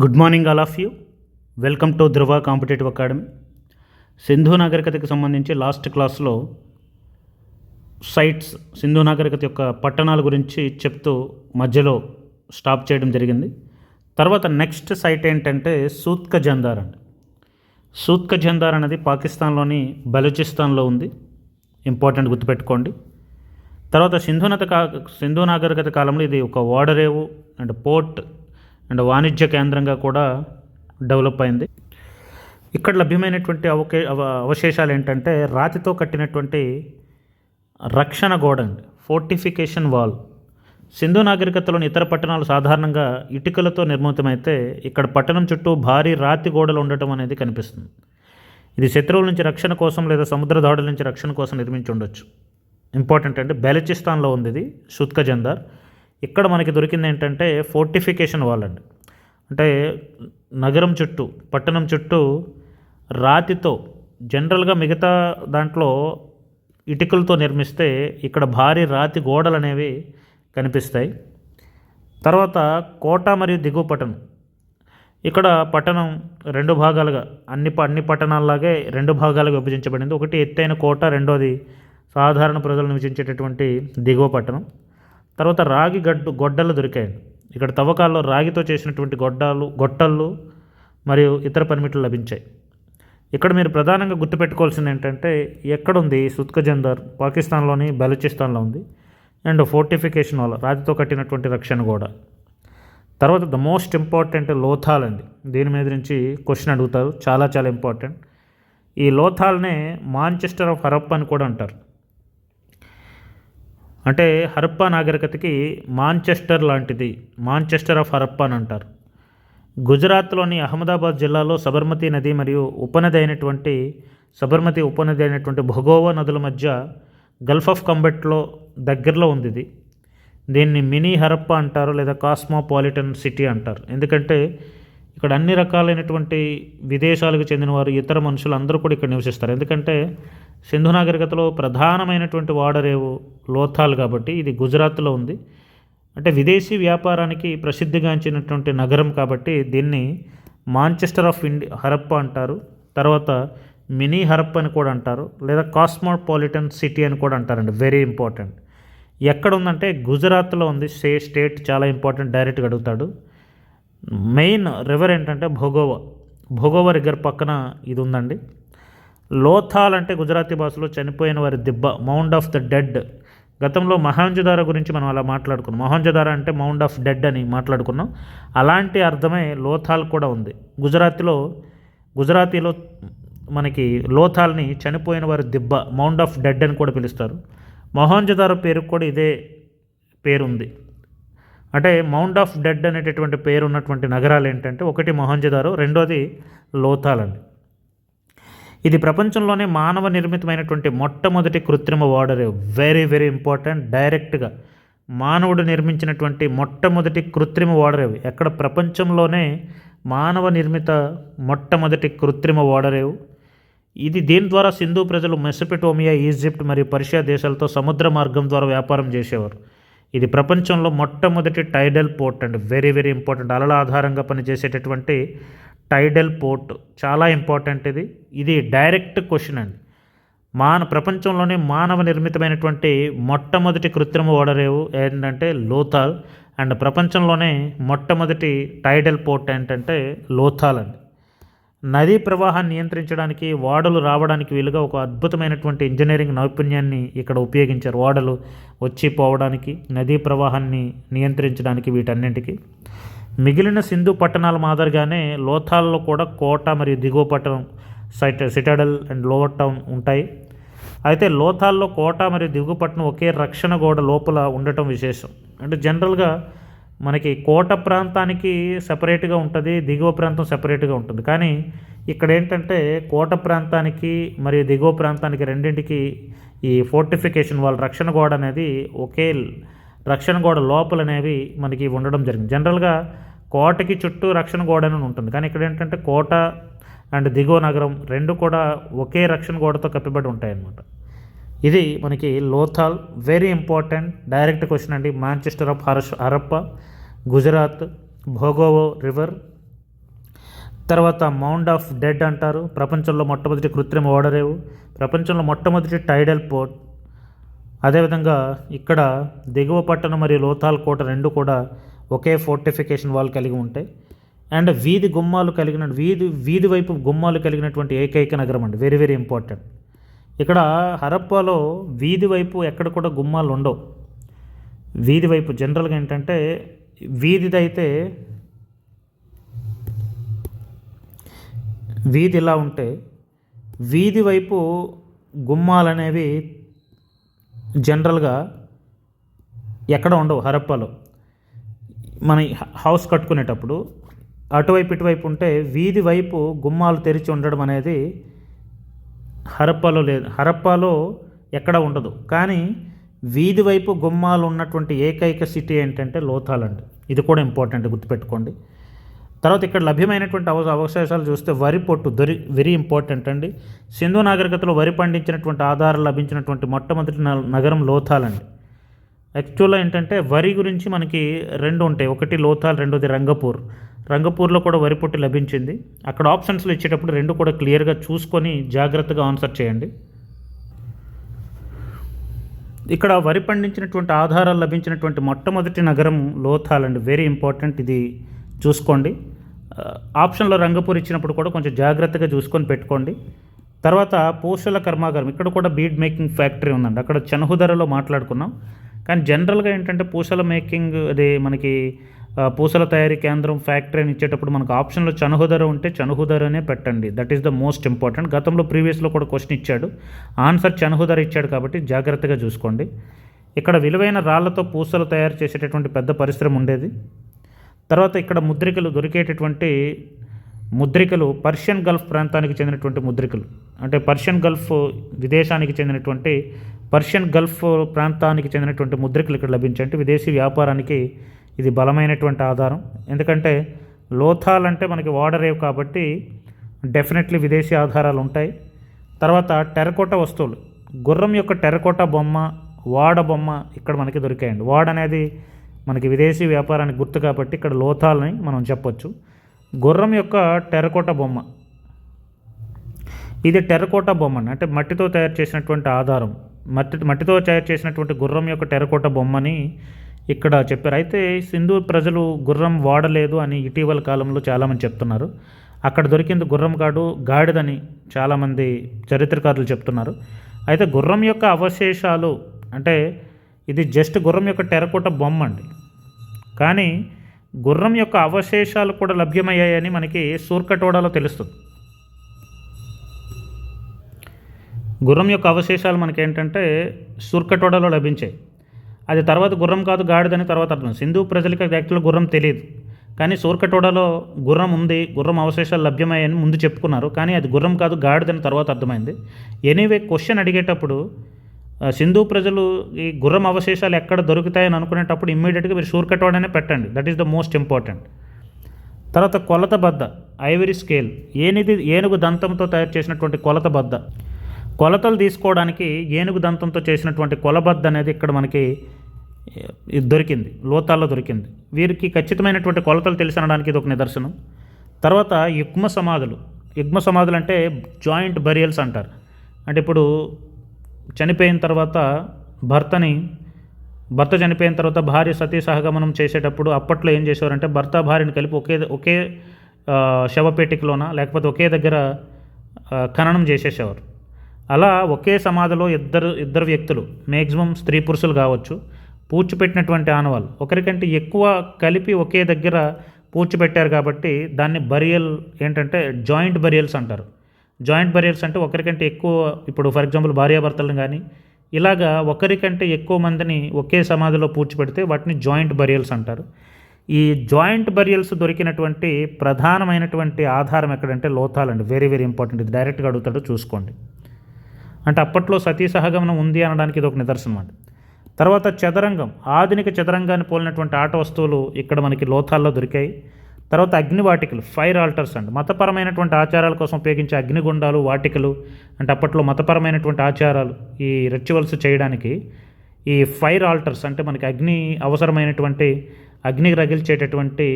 Good morning all of you. Welcome to Dhruva competitive academy. Sindhu నాగరికతకి సంబంధించి last క్లాస్లో sites, Sindhu నాగరికత యొక్క పట్టణాల గురించి చెప్తూ మధ్యలో స్టాప్ చేయడం జరిగింది. తర్వాత నెక్స్ట్ సైట్ ఏంటంటే సూత్క జందార్ అండి. సూత్క జందార్ అనేది పాకిస్తాన్లోని బలూచిస్తాన్లో ఉంది. ఇంపార్టెంట్, గుర్తుపెట్టుకోండి. తర్వాత సింధు నాగరికత కాలంలో ఇది ఒక ఓడరేవు అండ్ పోర్ట్ అండ్ వాణిజ్య కేంద్రంగా కూడా డెవలప్ అయింది. ఇక్కడ లభ్యమైనటువంటి అవశేషాలు ఏంటంటే రాతితో కట్టినటువంటి రక్షణ గోడ అండి, ఫోర్టిఫికేషన్ వాల్. సింధు నాగరికతలోని ఇతర పట్టణాలు సాధారణంగా ఇటుకలతో నిర్మితమైతే ఇక్కడ పట్టణం చుట్టూ భారీ రాతి గోడలు ఉండటం అనేది కనిపిస్తుంది. ఇది శత్రువుల నుంచి రక్షణ కోసం లేదా సముద్ర దాడుల నుంచి రక్షణ కోసం నిర్మించి ఉండొచ్చు. ఇంపార్టెంట్ అంటే బెలూచిస్తాన్లో ఉంది ఇది సూత్క జందార్. ఇక్కడ మనకి దొరికింది ఏంటంటే ఫోర్టిఫికేషన్ వాల్ అండి. అంటే నగరం చుట్టూ, పట్టణం చుట్టూ రాతితో, జనరల్గా మిగతా దాంట్లో ఇటుకలతో నిర్మిస్తే ఇక్కడ భారీ రాతి గోడలు అనేవి కనిపిస్తాయి. తర్వాత కోట మరియు దిగువ పట్టణం. ఇక్కడ పట్టణం రెండు భాగాలుగా, అన్ని పట్టణాల్లాగే రెండు భాగాలుగా విభజించబడింది. ఒకటి ఎత్తైన కోట, రెండోది సాధారణ ప్రజలు నివసించేటటువంటి దిగువ పట్టణం. తర్వాత రాగి గొడ్డలు దొరికాయండి. ఇక్కడ తవ్వకాల్లో రాగితో చేసినటువంటి గొట్టళ్ళు మరియు ఇతర పనిముట్లు లభించాయి. ఇక్కడ మీరు ప్రధానంగా గుర్తుపెట్టుకోవాల్సింది ఏంటంటే ఎక్కడుంది సూత్క జందార్, పాకిస్తాన్లోని బలూచిస్తాన్లో ఉంది. అండ్ ఫోర్టిఫికేషన్ వాల్, రాతితో కట్టినటువంటి రక్షణ గోడ. తర్వాత ద మోస్ట్ ఇంపార్టెంట్ లోథాల్ అండి. దీని మీద నుంచి క్వశ్చన్ అడుగుతారు, చాలా చాలా ఇంపార్టెంట్. ఈ లోథాల్నే మాంచెస్టర్ ఆఫ్ హరప్పా అని కూడా అంటారు. అంటే హరప్పా నాగరికతకి మాంచెస్టర్ లాంటిది, మాంచెస్టర్ ఆఫ్ హరప్పా అని అంటారు. గుజరాత్లోని అహ్మదాబాద్ జిల్లాలో సబర్మతి నది మరియు సబర్మతి ఉపనది అయినటువంటి భగోవా నదుల మధ్య గల్ఫ్ ఆఫ్ కంబెట్లో దగ్గరలో ఉంది ఇది. దీన్ని మినీ హరప్పా అంటారు లేదా కాస్మోపాలిటన్ సిటీ అంటారు. ఎందుకంటే ఇక్కడ అన్ని రకాలైనటువంటి విదేశాలకు చెందినవారు, ఇతర మనుషులు అందరూ కూడా ఇక్కడ నివసిస్తారు. ఎందుకంటే సింధు నాగరికతలో ప్రధానమైనటువంటి వాడరేవు లోథాల్ కాబట్టి ఇది గుజరాత్లో ఉంది. అంటే విదేశీ వ్యాపారానికి ప్రసిద్ధిగాంచినటువంటి నగరం కాబట్టి దీన్ని మాంచెస్టర్ ఆఫ్ హరప్పా అంటారు. తర్వాత మినీ హరప్పా అని కూడా అంటారు, లేదా కాస్మోపాలిటన్ సిటీ అని కూడా అంటారండి. Very important. ఎక్కడ ఉందంటే గుజరాత్లో ఉంది. స్టేట్ చాలా ఇంపార్టెంట్, డైరెక్ట్గా అడుగుతాడు. మెయిన్ రివర్ ఏంటంటే భోగోవా రివర్ పక్కన ఇది ఉందండి. లోథాల్ అంటే గుజరాతీ భాషలో చనిపోయిన వారి దిబ్బ, మౌండ్ ఆఫ్ ద డెడ్. గతంలో మొహంజదారో గురించి మనం అలా మాట్లాడుకున్నాం. మొహంజదారో అంటే మౌండ్ ఆఫ్ డెడ్ అని మాట్లాడుకున్నాం. అలాంటి అర్థమే లోథాల్ కూడా ఉంది. గుజరాతీలో మనకి లోథాల్ని చనిపోయిన వారి దిబ్బ, మౌండ్ ఆఫ్ డెడ్ అని కూడా పిలుస్తారు. మొహంజదారో పేరుకు కూడా ఇదే పేరుంది. అంటే మౌండ్ ఆఫ్ డెడ్ అనేటటువంటి పేరు ఉన్నటువంటి నగరాలు ఏంటంటే ఒకటి మొహంజదారో, రెండోది లోథాల్ అండి. ఇది ప్రపంచంలోనే మానవ నిర్మితమైనటువంటి మొట్టమొదటి కృత్రిమ ఓడరేవు. Very very important. డైరెక్ట్గా మానవుడు నిర్మించినటువంటి మొట్టమొదటి కృత్రిమ ఓడరేవు. ఎక్కడ? ప్రపంచంలోనే మానవ నిర్మిత మొట్టమొదటి కృత్రిమ ఓడరేవు ఇది. దీని ద్వారా సింధు ప్రజలు మెసొపొటేమియా, ఈజిప్ట్ మరియు పర్షియా దేశాలతో సముద్ర మార్గం ద్వారా వ్యాపారం చేసేవారు. ఇది ప్రపంచంలో మొట్టమొదటి టైడల్ పోర్ట్ అండి. Very very important. అలల ఆధారంగా పనిచేసేటటువంటి టైడల్ పోర్ట్ చాలా ఇంపార్టెంట్. ఇది డైరెక్ట్ క్వశ్చన్ అండి. ప్రపంచంలోనే మానవ నిర్మితమైనటువంటి మొట్టమొదటి కృత్రిమ ఓడరేవు ఏంటంటే లోథాల్. అండ్ ప్రపంచంలోనే మొట్టమొదటి టైడల్ పోర్ట్ ఏంటంటే లోథాల్ అండి. నదీ ప్రవాహాన్ని నియంత్రించడానికి, ఓడలు రావడానికి వీలుగా ఒక అద్భుతమైనటువంటి ఇంజనీరింగ్ నైపుణ్యాన్ని ఇక్కడ ఉపయోగించారు. ఓడలు వచ్చి పోవడానికి, నదీ ప్రవాహాన్ని నియంత్రించడానికి, వీటన్నింటికి. మిగిలిన సింధు పట్టణాల మాదిరిగానే లోథాల్లో కూడా కోట మరియు దిగువ పట్టణం, సిటాడల్ అండ్ లోవర్ టౌన్ ఉంటాయి. అయితే లోథాల్లో కోట మరియు దిగువ పట్టణం ఒకే రక్షణ గోడ లోపల ఉండటం విశేషం. అంటే జనరల్గా మనకి కోట ప్రాంతానికి సపరేట్గా ఉంటుంది, దిగువ ప్రాంతం సపరేట్గా ఉంటుంది. కానీ ఇక్కడ ఏంటంటే కోట ప్రాంతానికి మరియు దిగువ ప్రాంతానికి రెండింటికి ఈ ఫోర్టిఫికేషన్ వాల్, రక్షణ గోడ అనేది ఒకే రక్షణ గోడ లోపల అనేవి మనకి ఉండడం జరిగింది. జనరల్గా కోటకి చుట్టూ రక్షణ గోడ అని ఉంటుంది, కానీ ఇక్కడ ఏంటంటే కోట అండ్ దిగువ నగరం రెండు కూడా ఒకే రక్షణ గోడతో కప్పిబడి ఉంటాయన్నమాట. ఇది మనకి Lothal. Very important, direct question అండి. Manchester of Harappa, Gujarat, Bhogava river, తర్వాత మౌండ్ ఆఫ్ డెడ్ అంటారు. ప్రపంచంలో మొట్టమొదటి కృత్రిమ ఓడరేవు, ప్రపంచంలో మొట్టమొదటి టైడల్ పోర్ట్. అదేవిధంగా ఇక్కడ దిగువ పట్టణం మరియు లోతాల్ కోట రెండు కూడా ఒకే ఫోర్టిఫికేషన్ వాల్ కలిగి ఉంటాయి. అండ్ వీధి గుమ్మాలు కలిగిన వీధి వైపు గుమ్మాలు కలిగినటువంటి ఏకైక నగరం అండి. Very very important. ఇక్కడ హరప్పాలో వీధి వైపు ఎక్కడ కూడా గుమ్మాలు ఉండవు. వీధి వైపు జనరల్గా ఏంటంటే వీధిదైతే వీధి ఇలా ఉంటే వీధి వైపు గుమ్మాలు అనేవి జనరల్గా ఎక్కడ ఉండవు హరప్పాలో. మన హౌస్ కట్టుకునేటప్పుడు అటువైపు ఇటువైపు ఉంటే వీధి వైపు గుమ్మాలు తెరిచి ఉండడం అనేది హరప్పాలో లేదు. హరప్పాలో ఎక్కడ ఉండదు. కానీ వీధి వైపు గుమ్మాలు ఉన్నటువంటి ఏకైక సిటీ ఏంటంటే లోథాల్ అండి. ఇది కూడా ఇంపార్టెంట్, గుర్తుపెట్టుకోండి. తర్వాత ఇక్కడ లభ్యమైనటువంటి అవశేషాలు చూస్తే వరి పొట్టు వెరీ ఇంపార్టెంట్ అండి. సింధు నాగరికతలో వరి పండించినటువంటి ఆధారాలు లభించినటువంటి మొట్టమొదటి నగరం లోథాల్ అండి. యాక్చువల్గా ఏంటంటే వరి గురించి మనకి రెండు ఉంటాయి, ఒకటి లోథాల్, రెండోది రంగపూర్. రంగపూర్లో కూడా వరి పొట్టు లభించింది. అక్కడ ఆప్షన్స్లో ఇచ్చేటప్పుడు రెండు కూడా క్లియర్గా చూసుకొని జాగ్రత్తగా ఆన్సర్ చేయండి. ఇక్కడ వరి పండించినటువంటి ఆధారాలు లభించినటువంటి మొట్టమొదటి నగరం లోథాల్ అండి. వెరీ ఇంపార్టెంట్, ఇది చూసుకోండి. ఆప్షన్లో రంగపూర్ ఇచ్చినప్పుడు కూడా కొంచెం జాగ్రత్తగా చూసుకొని పెట్టుకోండి. తర్వాత పూసల కర్మాగారం, ఇక్కడ కూడా బీడ్ మేకింగ్ ఫ్యాక్టరీ ఉందండి. అక్కడ చనుహుదరలో మాట్లాడుకున్నాం. కానీ జనరల్గా ఏంటంటే పూసల మేకింగ్ అది మనకి పూసల తయారీ కేంద్రం ఫ్యాక్టరీ అని ఇచ్చేటప్పుడు మనకు ఆప్షన్లో చనుహుదర ఉంటే చనుహుదరనే పెట్టండి. That is the most important. గతంలో ప్రీవియస్లో కూడా క్వశ్చన్ ఇచ్చాడు, ఆన్సర్ చనుహుదర ఇచ్చాడు కాబట్టి జాగ్రత్తగా చూసుకోండి. ఇక్కడ విలువైన రాళ్లతో పూసలు తయారు చేసేటటువంటి పెద్ద పరిశ్రమ ఉండేది. తర్వాత ఇక్కడ ముద్రికలు దొరికేటటువంటి ముద్రికలు పర్షియన్ గల్ఫ్ ప్రాంతానికి చెందినటువంటి ముద్రికలు, అంటే పర్షియన్ గల్ఫ్ విదేశానికి చెందినటువంటి పర్షియన్ గల్ఫ్ ప్రాంతానికి చెందినటువంటి ముద్రికలు ఇక్కడ లభించాయి. విదేశీ వ్యాపారానికి ఇది బలమైనటువంటి ఆధారం. ఎందుకంటే లోథాల్ అంటే మనకి వాడరేవ్ కాబట్టి డెఫినెట్లీ విదేశీ ఆధారాలు ఉంటాయి. తర్వాత టెరకోట వస్తువులు, గుర్రం యొక్క టెరకోట బొమ్మ, వాడ బొమ్మ ఇక్కడ మనకి దొరికాయండి. వాడ అనేది మనకి విదేశీ వ్యాపారానికి గుర్తు కాబట్టి ఇక్కడ లోథాల్ని మనం చెప్పొచ్చు. గుర్రం యొక్క టెరకోట బొమ్మ, ఇది టెరకోట బొమ్మ అంటే మట్టితో తయారు చేసినటువంటి ఆధారం. మట్టితో తయారు చేసినటువంటి గుర్రం యొక్క టెరకోట బొమ్మని ఇక్కడ చెప్పారు. అయితే సింధు ప్రజలు గుర్రం వాడలేదు అని ఇటీవల కాలంలో చాలామంది చెప్తున్నారు. అక్కడ దొరికింది గుర్రం గాడిదని చాలామంది చరిత్రకారులు చెప్తున్నారు. అయితే గుర్రం యొక్క అవశేషాలు అంటే ఇది జస్ట్ గుర్రం యొక్క టెరకోట బొమ్మ అండి. కానీ గుర్రం యొక్క అవశేషాలు కూడా లభ్యమయ్యాయని మనకి సూర్కటోడాలో తెలుస్తుంది. గుర్రం యొక్క అవశేషాలు మనకేంటంటే సూర్కటోడాలో లభించాయి. అది తర్వాత గుర్రం కాదు గాడిదని తర్వాత అర్థం. సింధు ప్రజలకి యాక్చువల్గా గుర్రం తెలియదు, కానీ సూర్కటోడాలో గుర్రం ఉంది, గుర్రం అవశేషాలు లభ్యమయ్యాయని ముందు చెప్పుకున్నారు. కానీ అది గుర్రం కాదు గాడిదని తర్వాత అర్థమైంది. ఎనీవే క్వశ్చన్ అడిగేటప్పుడు సింధు ప్రజలు ఈ గుర్రం అవశేషాలు ఎక్కడ దొరుకుతాయని అనుకునేటప్పుడు ఇమ్మీడియట్గా మీరు సూర్కటోడానే పెట్టండి. That is the most important. తర్వాత కొలత బద్ద, ఐవరీ స్కేల్, ఏనుగు దంతంతో తయారు చేసినటువంటి కొలత బద్ద. కొలతలు తీసుకోవడానికి ఏనుగు దంతంతో చేసినటువంటి కొలబద్ద అనేది ఇక్కడ మనకి దొరికింది, లోతాల్లో దొరికింది. వీరికి ఖచ్చితమైనటువంటి కొలతలు తెలిసనడానికి ఇది ఒక నిదర్శనం. తర్వాత యుగ్మ సమాధులు అంటే జాయింట్ బరియల్స్ అంటారు. అంటే ఇప్పుడు చనిపోయిన తర్వాత భర్త చనిపోయిన తర్వాత భార్య సతీ సహగమనం చేసేటప్పుడు అప్పట్లో ఏం చేసేవారంటే భర్త భార్యను కలిపి ఒకే శవపేటికలోన లేకపోతే ఒకే దగ్గర ఖననం చేసేసేవారు. అలా ఒకే సమాధిలో ఇద్దరు వ్యక్తులు, మ్యాక్సిమం స్త్రీ పురుషులు కావచ్చు, పూడ్చిపెట్టినటువంటి ఆనవాళ్ళు ఒకరికంటే ఎక్కువ కలిపి ఒకే దగ్గర పూడ్చిపెట్టారు కాబట్టి దాన్ని బరియల్ ఏంటంటే జాయింట్ బరియల్స్ అంటారు. జాయింట్ బరియల్స్ అంటే ఒకరికంటే ఎక్కువ, ఇప్పుడు ఫర్ ఎగ్జాంపుల్ భార్యాభర్తలను కానీ ఇలాగా ఒకరికంటే ఎక్కువ మందిని ఒకే సమాధిలో పూడ్చిపెడితే వాటిని జాయింట్ బరియల్స్ అంటారు. ఈ జాయింట్ బరియల్స్ దొరికినటువంటి ప్రధానమైనటువంటి ఆధారం ఎక్కడంటే లోథాల్ అండి. Very very important. ఇది డైరెక్ట్గా అడుగుతాడు, చూసుకోండి. అంటే అప్పట్లో సతీ సహగమనం ఉంది అనడానికి ఇది ఒక నిదర్శనం అండి. తర్వాత చదరంగం, ఆధునిక చదరంగాన్ని పోలినటువంటి ఆట వస్తువులు ఇక్కడ మనకి లోథాల్లో దొరికాయి. తర్వాత అగ్నివాటికలు, ఫైర్ ఆల్టర్స్ అండి. మతపరమైనటువంటి ఆచారాల కోసం ఉపయోగించే అగ్నిగుండాలు, వాటికలు. అంటే అప్పట్లో మతపరమైనటువంటి ఆచారాలు, ఈ రిచువల్స్ చేయడానికి ఈ ఫైర్ ఆల్టర్స్ అంటే మనకి అగ్ని రగిల్చేటటువంటి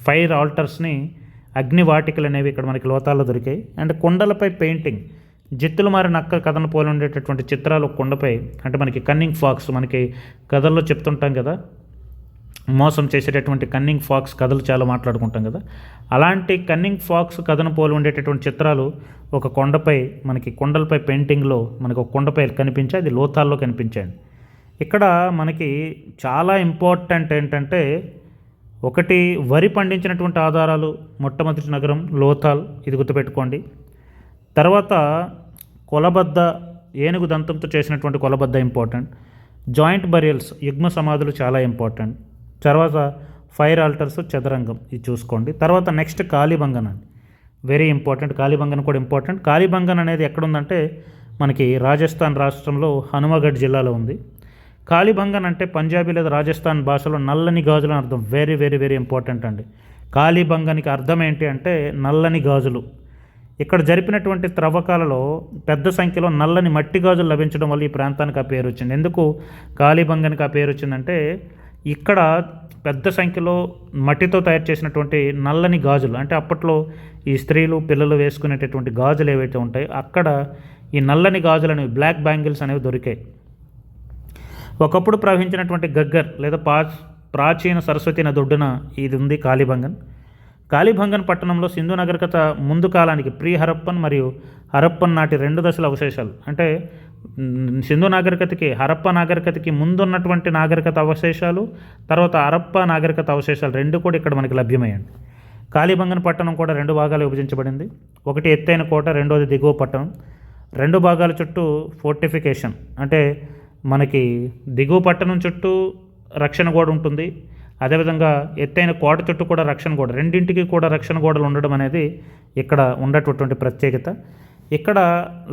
ఫైర్ ఆల్టర్స్ని అగ్నివాటికలు అనేవి ఇక్కడ మనకి లోతాల్లో దొరికాయి. అండ్ కొండలపై పెయింటింగ్, జిత్తులు మారి నక్క కథను పోలి ఉండేటటువంటి చిత్రాలు కొండపై, అంటే మనకి కన్నింగ్ ఫాక్స్, మనకి కథల్లో చెప్తుంటాం కదా, మోసం చేసేటటువంటి కన్నింగ్ ఫాక్స్ కథలు చాలా మాట్లాడుకుంటాం కదా, అలాంటి కన్నింగ్ ఫాక్స్ కథను పోలి ఉండేటటువంటి చిత్రాలు ఒక కొండపై, మనకి కొండలపై పెయింటింగ్లో మనకి ఒక కొండపై కనిపించాయి, అది లోతాల్లో కనిపించాయి. ఇక్కడ మనకి చాలా ఇంపార్టెంట్ ఏంటంటే, ఒకటి వరి పండించినటువంటి ఆధారాలు, మొట్టమొదటి నగరం లోతాల్, ఇది గుర్తుపెట్టుకోండి. తర్వాత కొలబద్ద, ఏనుగు దంతంతో చేసినటువంటి కొలబద్ద ఇంపార్టెంట్. జాయింట్ బరియల్స్, యుగ్మ సమాధులు చాలా ఇంపార్టెంట్. తర్వాత ఫైర్ ఆల్టర్స్, చదరంగం, ఇది చూసుకోండి. తర్వాత నెక్స్ట్ కాళీబంగన్ అండి, వెరీ ఇంపార్టెంట్. కాళీబంగన్ కూడా ఇంపార్టెంట్. కాళీబంగన్ అనేది ఎక్కడుందంటే మనకి రాజస్థాన్ రాష్ట్రంలో హనుమగఢ్ జిల్లాలో ఉంది. కాళీబంగన్ అంటే పంజాబీ లేదా రాజస్థాన్ భాషలో నల్లని గాజులు అని అర్థం. వెరీ వెరీ వెరీ ఇంపార్టెంట్ అండి. కాళీబంగన్కి అర్థం ఏంటి అంటే నల్లని గాజులు. ఇక్కడ జరిపినటువంటి త్రవ్వకాలలో పెద్ద సంఖ్యలో నల్లని మట్టి గాజులు లభించడం వల్ల ఈ ప్రాంతానికి ఆ పేరు వచ్చింది. ఎందుకు కాళీబంగన్కి ఆ పేరు వచ్చిందంటే, ఇక్కడ పెద్ద సంఖ్యలో మట్టితో తయారు చేసినటువంటి నల్లని గాజులు, అంటే అప్పట్లో ఈ స్త్రీలు పిల్లలు వేసుకునేటటువంటి గాజులు ఏవైతే ఉంటాయో అక్కడ ఈ నల్లని గాజులు అనేవి, బ్లాక్ బ్యాంగిల్స్ అనేవి దొరికాయి. ఒకప్పుడు ప్రవహించినటువంటి గగ్గర్ లేదా ప్రాచీన సరస్వతి నది ఒడ్డున ఇది ఉంది కాళీబంగన్. కాళీబంగన్ పట్టణంలో సింధు నాగరికత ముందు కాలానికి ప్రీ హరప్పన్ మరియు హరప్పన్ నాటి 2 దశల అవశేషాలు, అంటే సింధు నాగరికతకి, హరప్ప నాగరికతకి ముందున్నటువంటి నాగరికత అవశేషాలు, తర్వాత హరప్ప నాగరికత అవశేషాలు 2 కూడా ఇక్కడ మనకి లభ్యమయ్యండి. కాళీబంగన్ పట్టణం కూడా 2 భాగాలు విభజించబడింది. ఒకటి ఎత్తైన కోట, రెండోది దిగువ పట్టణం. 2 భాగాల చుట్టూ ఫోర్టిఫికేషన్, అంటే మనకి దిగువ పట్టణం చుట్టూ రక్షణ గోడ ఉంటుంది, అదేవిధంగా ఎత్తైన కోట చుట్టూ కూడా రక్షణ గోడ, రెండింటికి కూడా రక్షణ గోడలు ఉండడం అనేది ఇక్కడ ఉండేటటువంటి ప్రత్యేకత. ఇక్కడ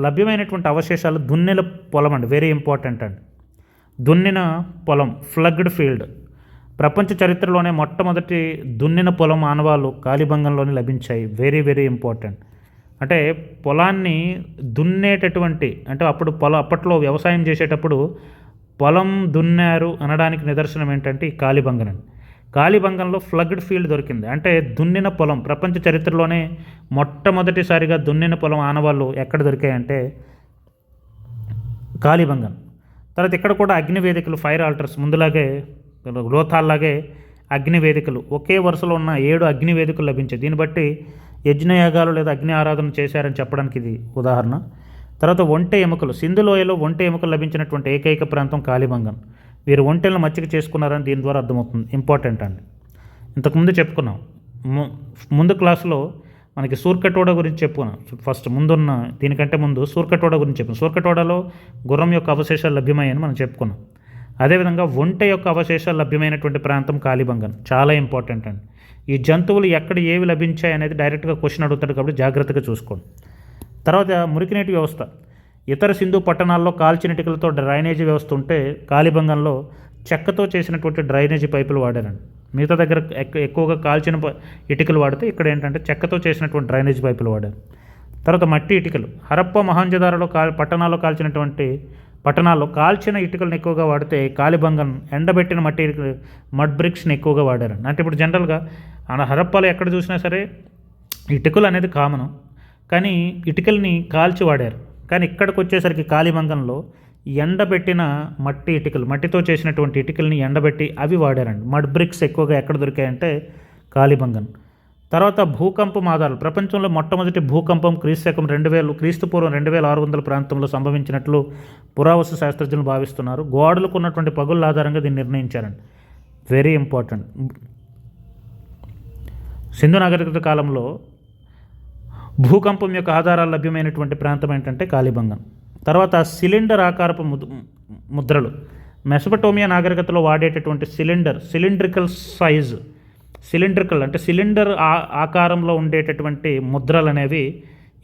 లభ్యమైనటువంటి అవశేషాలు దున్నిన పొలం అండి, వెరీ ఇంపార్టెంట్ అండి. దున్నిన పొలం, ఫ్లగ్డ్ ఫీల్డ్. ప్రపంచ చరిత్రలోనే మొట్టమొదటి దున్నిన పొలం ఆనవాళ్ళు కాళీబంగన్లోనే లభించాయి. Very very important. అంటే పొలాన్ని దున్నేటటువంటి, అంటే అప్పట్లో వ్యవసాయం చేసేటప్పుడు పొలం దున్నారు అనడానికి నిదర్శనం ఏంటంటే ఈ కాళీబంగన్ అండి. కాళీబంగన్లో ఫ్లగ్డ్ ఫీల్డ్ దొరికింది, అంటే దున్నిన పొలం. ప్రపంచ చరిత్రలోనే మొట్టమొదటిసారిగా దున్నిన పొలం ఆనవాళ్ళు ఎక్కడ దొరికాయంటే కాళీబంగన్. తర్వాత ఇక్కడ కూడా అగ్నివేదికలు, ఫైర్ ఆల్టర్స్, ముందులాగే లోతాల్లాగే అగ్నివేదికలు, ఒకే వరుసలో ఉన్న 7 అగ్నివేదికలు లభించాయి. దీన్ని బట్టి యజ్ఞయాగాలు లేదా అగ్ని ఆరాధన చేశారని చెప్పడానికి ఇది ఉదాహరణ. తర్వాత ఒంటె ఎముకలు, సింధు లోయలో ఒంటె ఎముకలు లభించినటువంటి ఏకైక ప్రాంతం కాళీబంగన్. వీరు ఒంటెలను మచ్చిక చేసుకున్నారని దీని ద్వారా అర్థమవుతుంది. ఇంపార్టెంట్ అండి. ఇంతకుముందు చెప్పుకున్నాం, ముందు క్లాసులో మనకి సూర్కటోడ గురించి చెప్పుకున్నాం. ఫస్ట్ ముందున్న దీనికంటే ముందు సూర్కటోడ గురించి చెప్పాం. సూర్కటోడలో గుర్రం యొక్క అవశేషాలు లభ్యమయ్యాయని మనం చెప్పుకున్నాం. అదేవిధంగా ఒంటె యొక్క అవశేషాలు లభ్యమైనటువంటి ప్రాంతం కాళీబంగన్, చాలా ఇంపార్టెంట్ అండి. ఈ జంతువులు ఎక్కడ ఏవి లభించాయి అనేది డైరెక్ట్గా క్వశ్చన్ అడుగుతాడు కాబట్టి జాగ్రత్తగా చూసుకోండి. తర్వాత మురికినీటి వ్యవస్థ. ఇతర సింధు పట్టణాల్లో కాల్చిన ఇటుకలతో డ్రైనేజీ వ్యవస్థ ఉంటే కాళీబంగన్లో చెక్కతో చేసినటువంటి డ్రైనేజీ పైపులు వాడారండి. మిగతా దగ్గర ఎక్కువగా కాల్చిన ఇటుకలు వాడితే ఇక్కడ ఏంటంటే చెక్కతో చేసినటువంటి డ్రైనేజీ పైపులు వాడారు. తర్వాత మట్టి ఇటుకలు. హరప్ప మహాంజదారోలో పట్టణాల్లో కాల్చిన ఇటుకలను ఎక్కువగా వాడితే కాళీబంగన్ ఎండబెట్టిన మట్టి మడ్ బ్రిక్స్ని ఎక్కువగా వాడారండి. అంటే ఇప్పుడు జనరల్గా హరప్పాలో ఎక్కడ చూసినా సరే ఇటుకలు అనేది కామను, కానీ ఇటుకల్ని కాల్చి వాడారు. కానీ ఇక్కడికి వచ్చేసరికి కాళీబంగన్లో ఎండబెట్టిన మట్టి ఇటుకలు, మట్టితో చేసినటువంటి ఇటుకల్ని ఎండబెట్టి అవి వాడారండి. మడ్ బ్రిక్స్ ఎక్కువగా ఎక్కడ దొరికాయంటే కాళీబంగన్. తర్వాత భూకంపం ఆధారాలు. ప్రపంచంలో మొట్టమొదటి భూకంపం క్రీస్తుపూర్వం 2600 ప్రాంతంలో సంభవించినట్లు పురావస్తు శాస్త్రజ్ఞులు భావిస్తున్నారు. గోడలకు ఉన్నటువంటి పగుళ్ళ ఆధారంగా దీన్ని నిర్ణయించారండి. Very important. సింధు నాగరికత కాలంలో భూకంపం యొక్క ఆధారాలు లభ్యమైనటువంటి ప్రాంతం ఏంటంటే కాళీబంగన్. తర్వాత సిలిండర్ ఆకారపు ముద్రలు. మెసపటోమియా నాగరికతలో వాడేటటువంటి సిలిండ్రికల్ అంటే సిలిండర్ ఆకారంలో ఉండేటటువంటి ముద్రలు అనేవి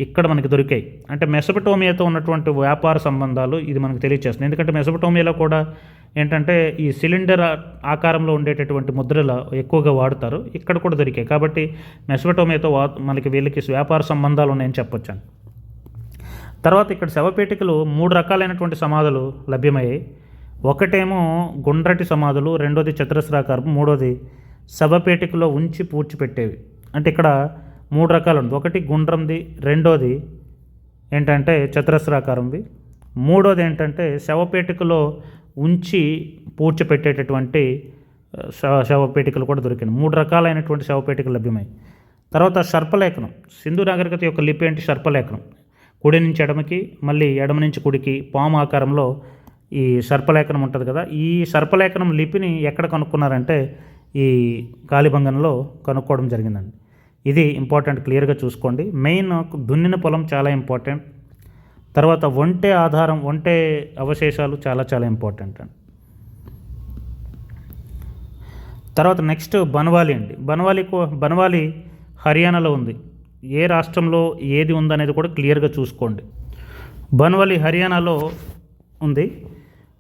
ఇక్కడ మనకి దొరికాయి. అంటే మెసపటోమియాతో ఉన్నటువంటి వ్యాపార సంబంధాలు ఇది మనకు తెలియజేస్తుంది. ఎందుకంటే మెసపటోమియాలో కూడా ఏంటంటే ఈ సిలిండర్ ఆకారంలో ఉండేటటువంటి ముద్రలు ఎక్కువగా వాడతారు, ఇక్కడ కూడా దొరికాయి. కాబట్టి మెసపటోమియాతో మనకి వీళ్ళకి వ్యాపార సంబంధాలు ఉన్నాయని చెప్పొచ్చు. తర్వాత ఇక్కడ శవపేటికలు 3 రకాలైనటువంటి సమాధులు లభ్యమయ్యాయి. ఒకటేమో గుండ్రటి సమాధులు, రెండోది చతురస్రాకారం, మూడోది శవపేటికలో ఉంచి పూడ్చిపెట్టేవి. అంటే ఇక్కడ 3 రకాలు ఉంది. ఒకటి గుండ్రంది, రెండోది ఏంటంటే చతురస్రాకారంది, మూడోది ఏంటంటే శవపేటికలో ఉంచి పూడ్చిపెట్టేటటువంటి శవపేటికలు కూడా దొరికినాయి. 3 రకాలైనటువంటి శవపేటికలు లభ్యమై. తర్వాత సర్పలేఖనం. సింధు నాగరికత యొక్క లిపి ఏంటి? సర్పలేఖనం. కుడి నుంచి ఎడమకి, మళ్ళీ ఎడమ నుంచి కుడికి పాము ఆకారంలో ఈ సర్పలేఖనం ఉంటుంది కదా. ఈ సర్పలేఖనం లిపిని ఎక్కడ కనుక్కున్నారంటే ఈ కాళీబంగంలో కనుక్కోవడం జరిగిందండి. ఇది ఇంపార్టెంట్, క్లియర్గా చూసుకోండి. మెయిన్ దున్నిన పొలం చాలా ఇంపార్టెంట్. తర్వాత ఒంటె ఆధారం, ఒంటె అవశేషాలు చాలా చాలా ఇంపార్టెంట్ అండి. తర్వాత నెక్స్ట్ బన్వాలి అండి. బన్వాలి హర్యానాలో ఉంది. ఏ రాష్ట్రంలో ఏది ఉందనేది కూడా క్లియర్గా చూసుకోండి. బన్వాలి హర్యానాలో ఉంది.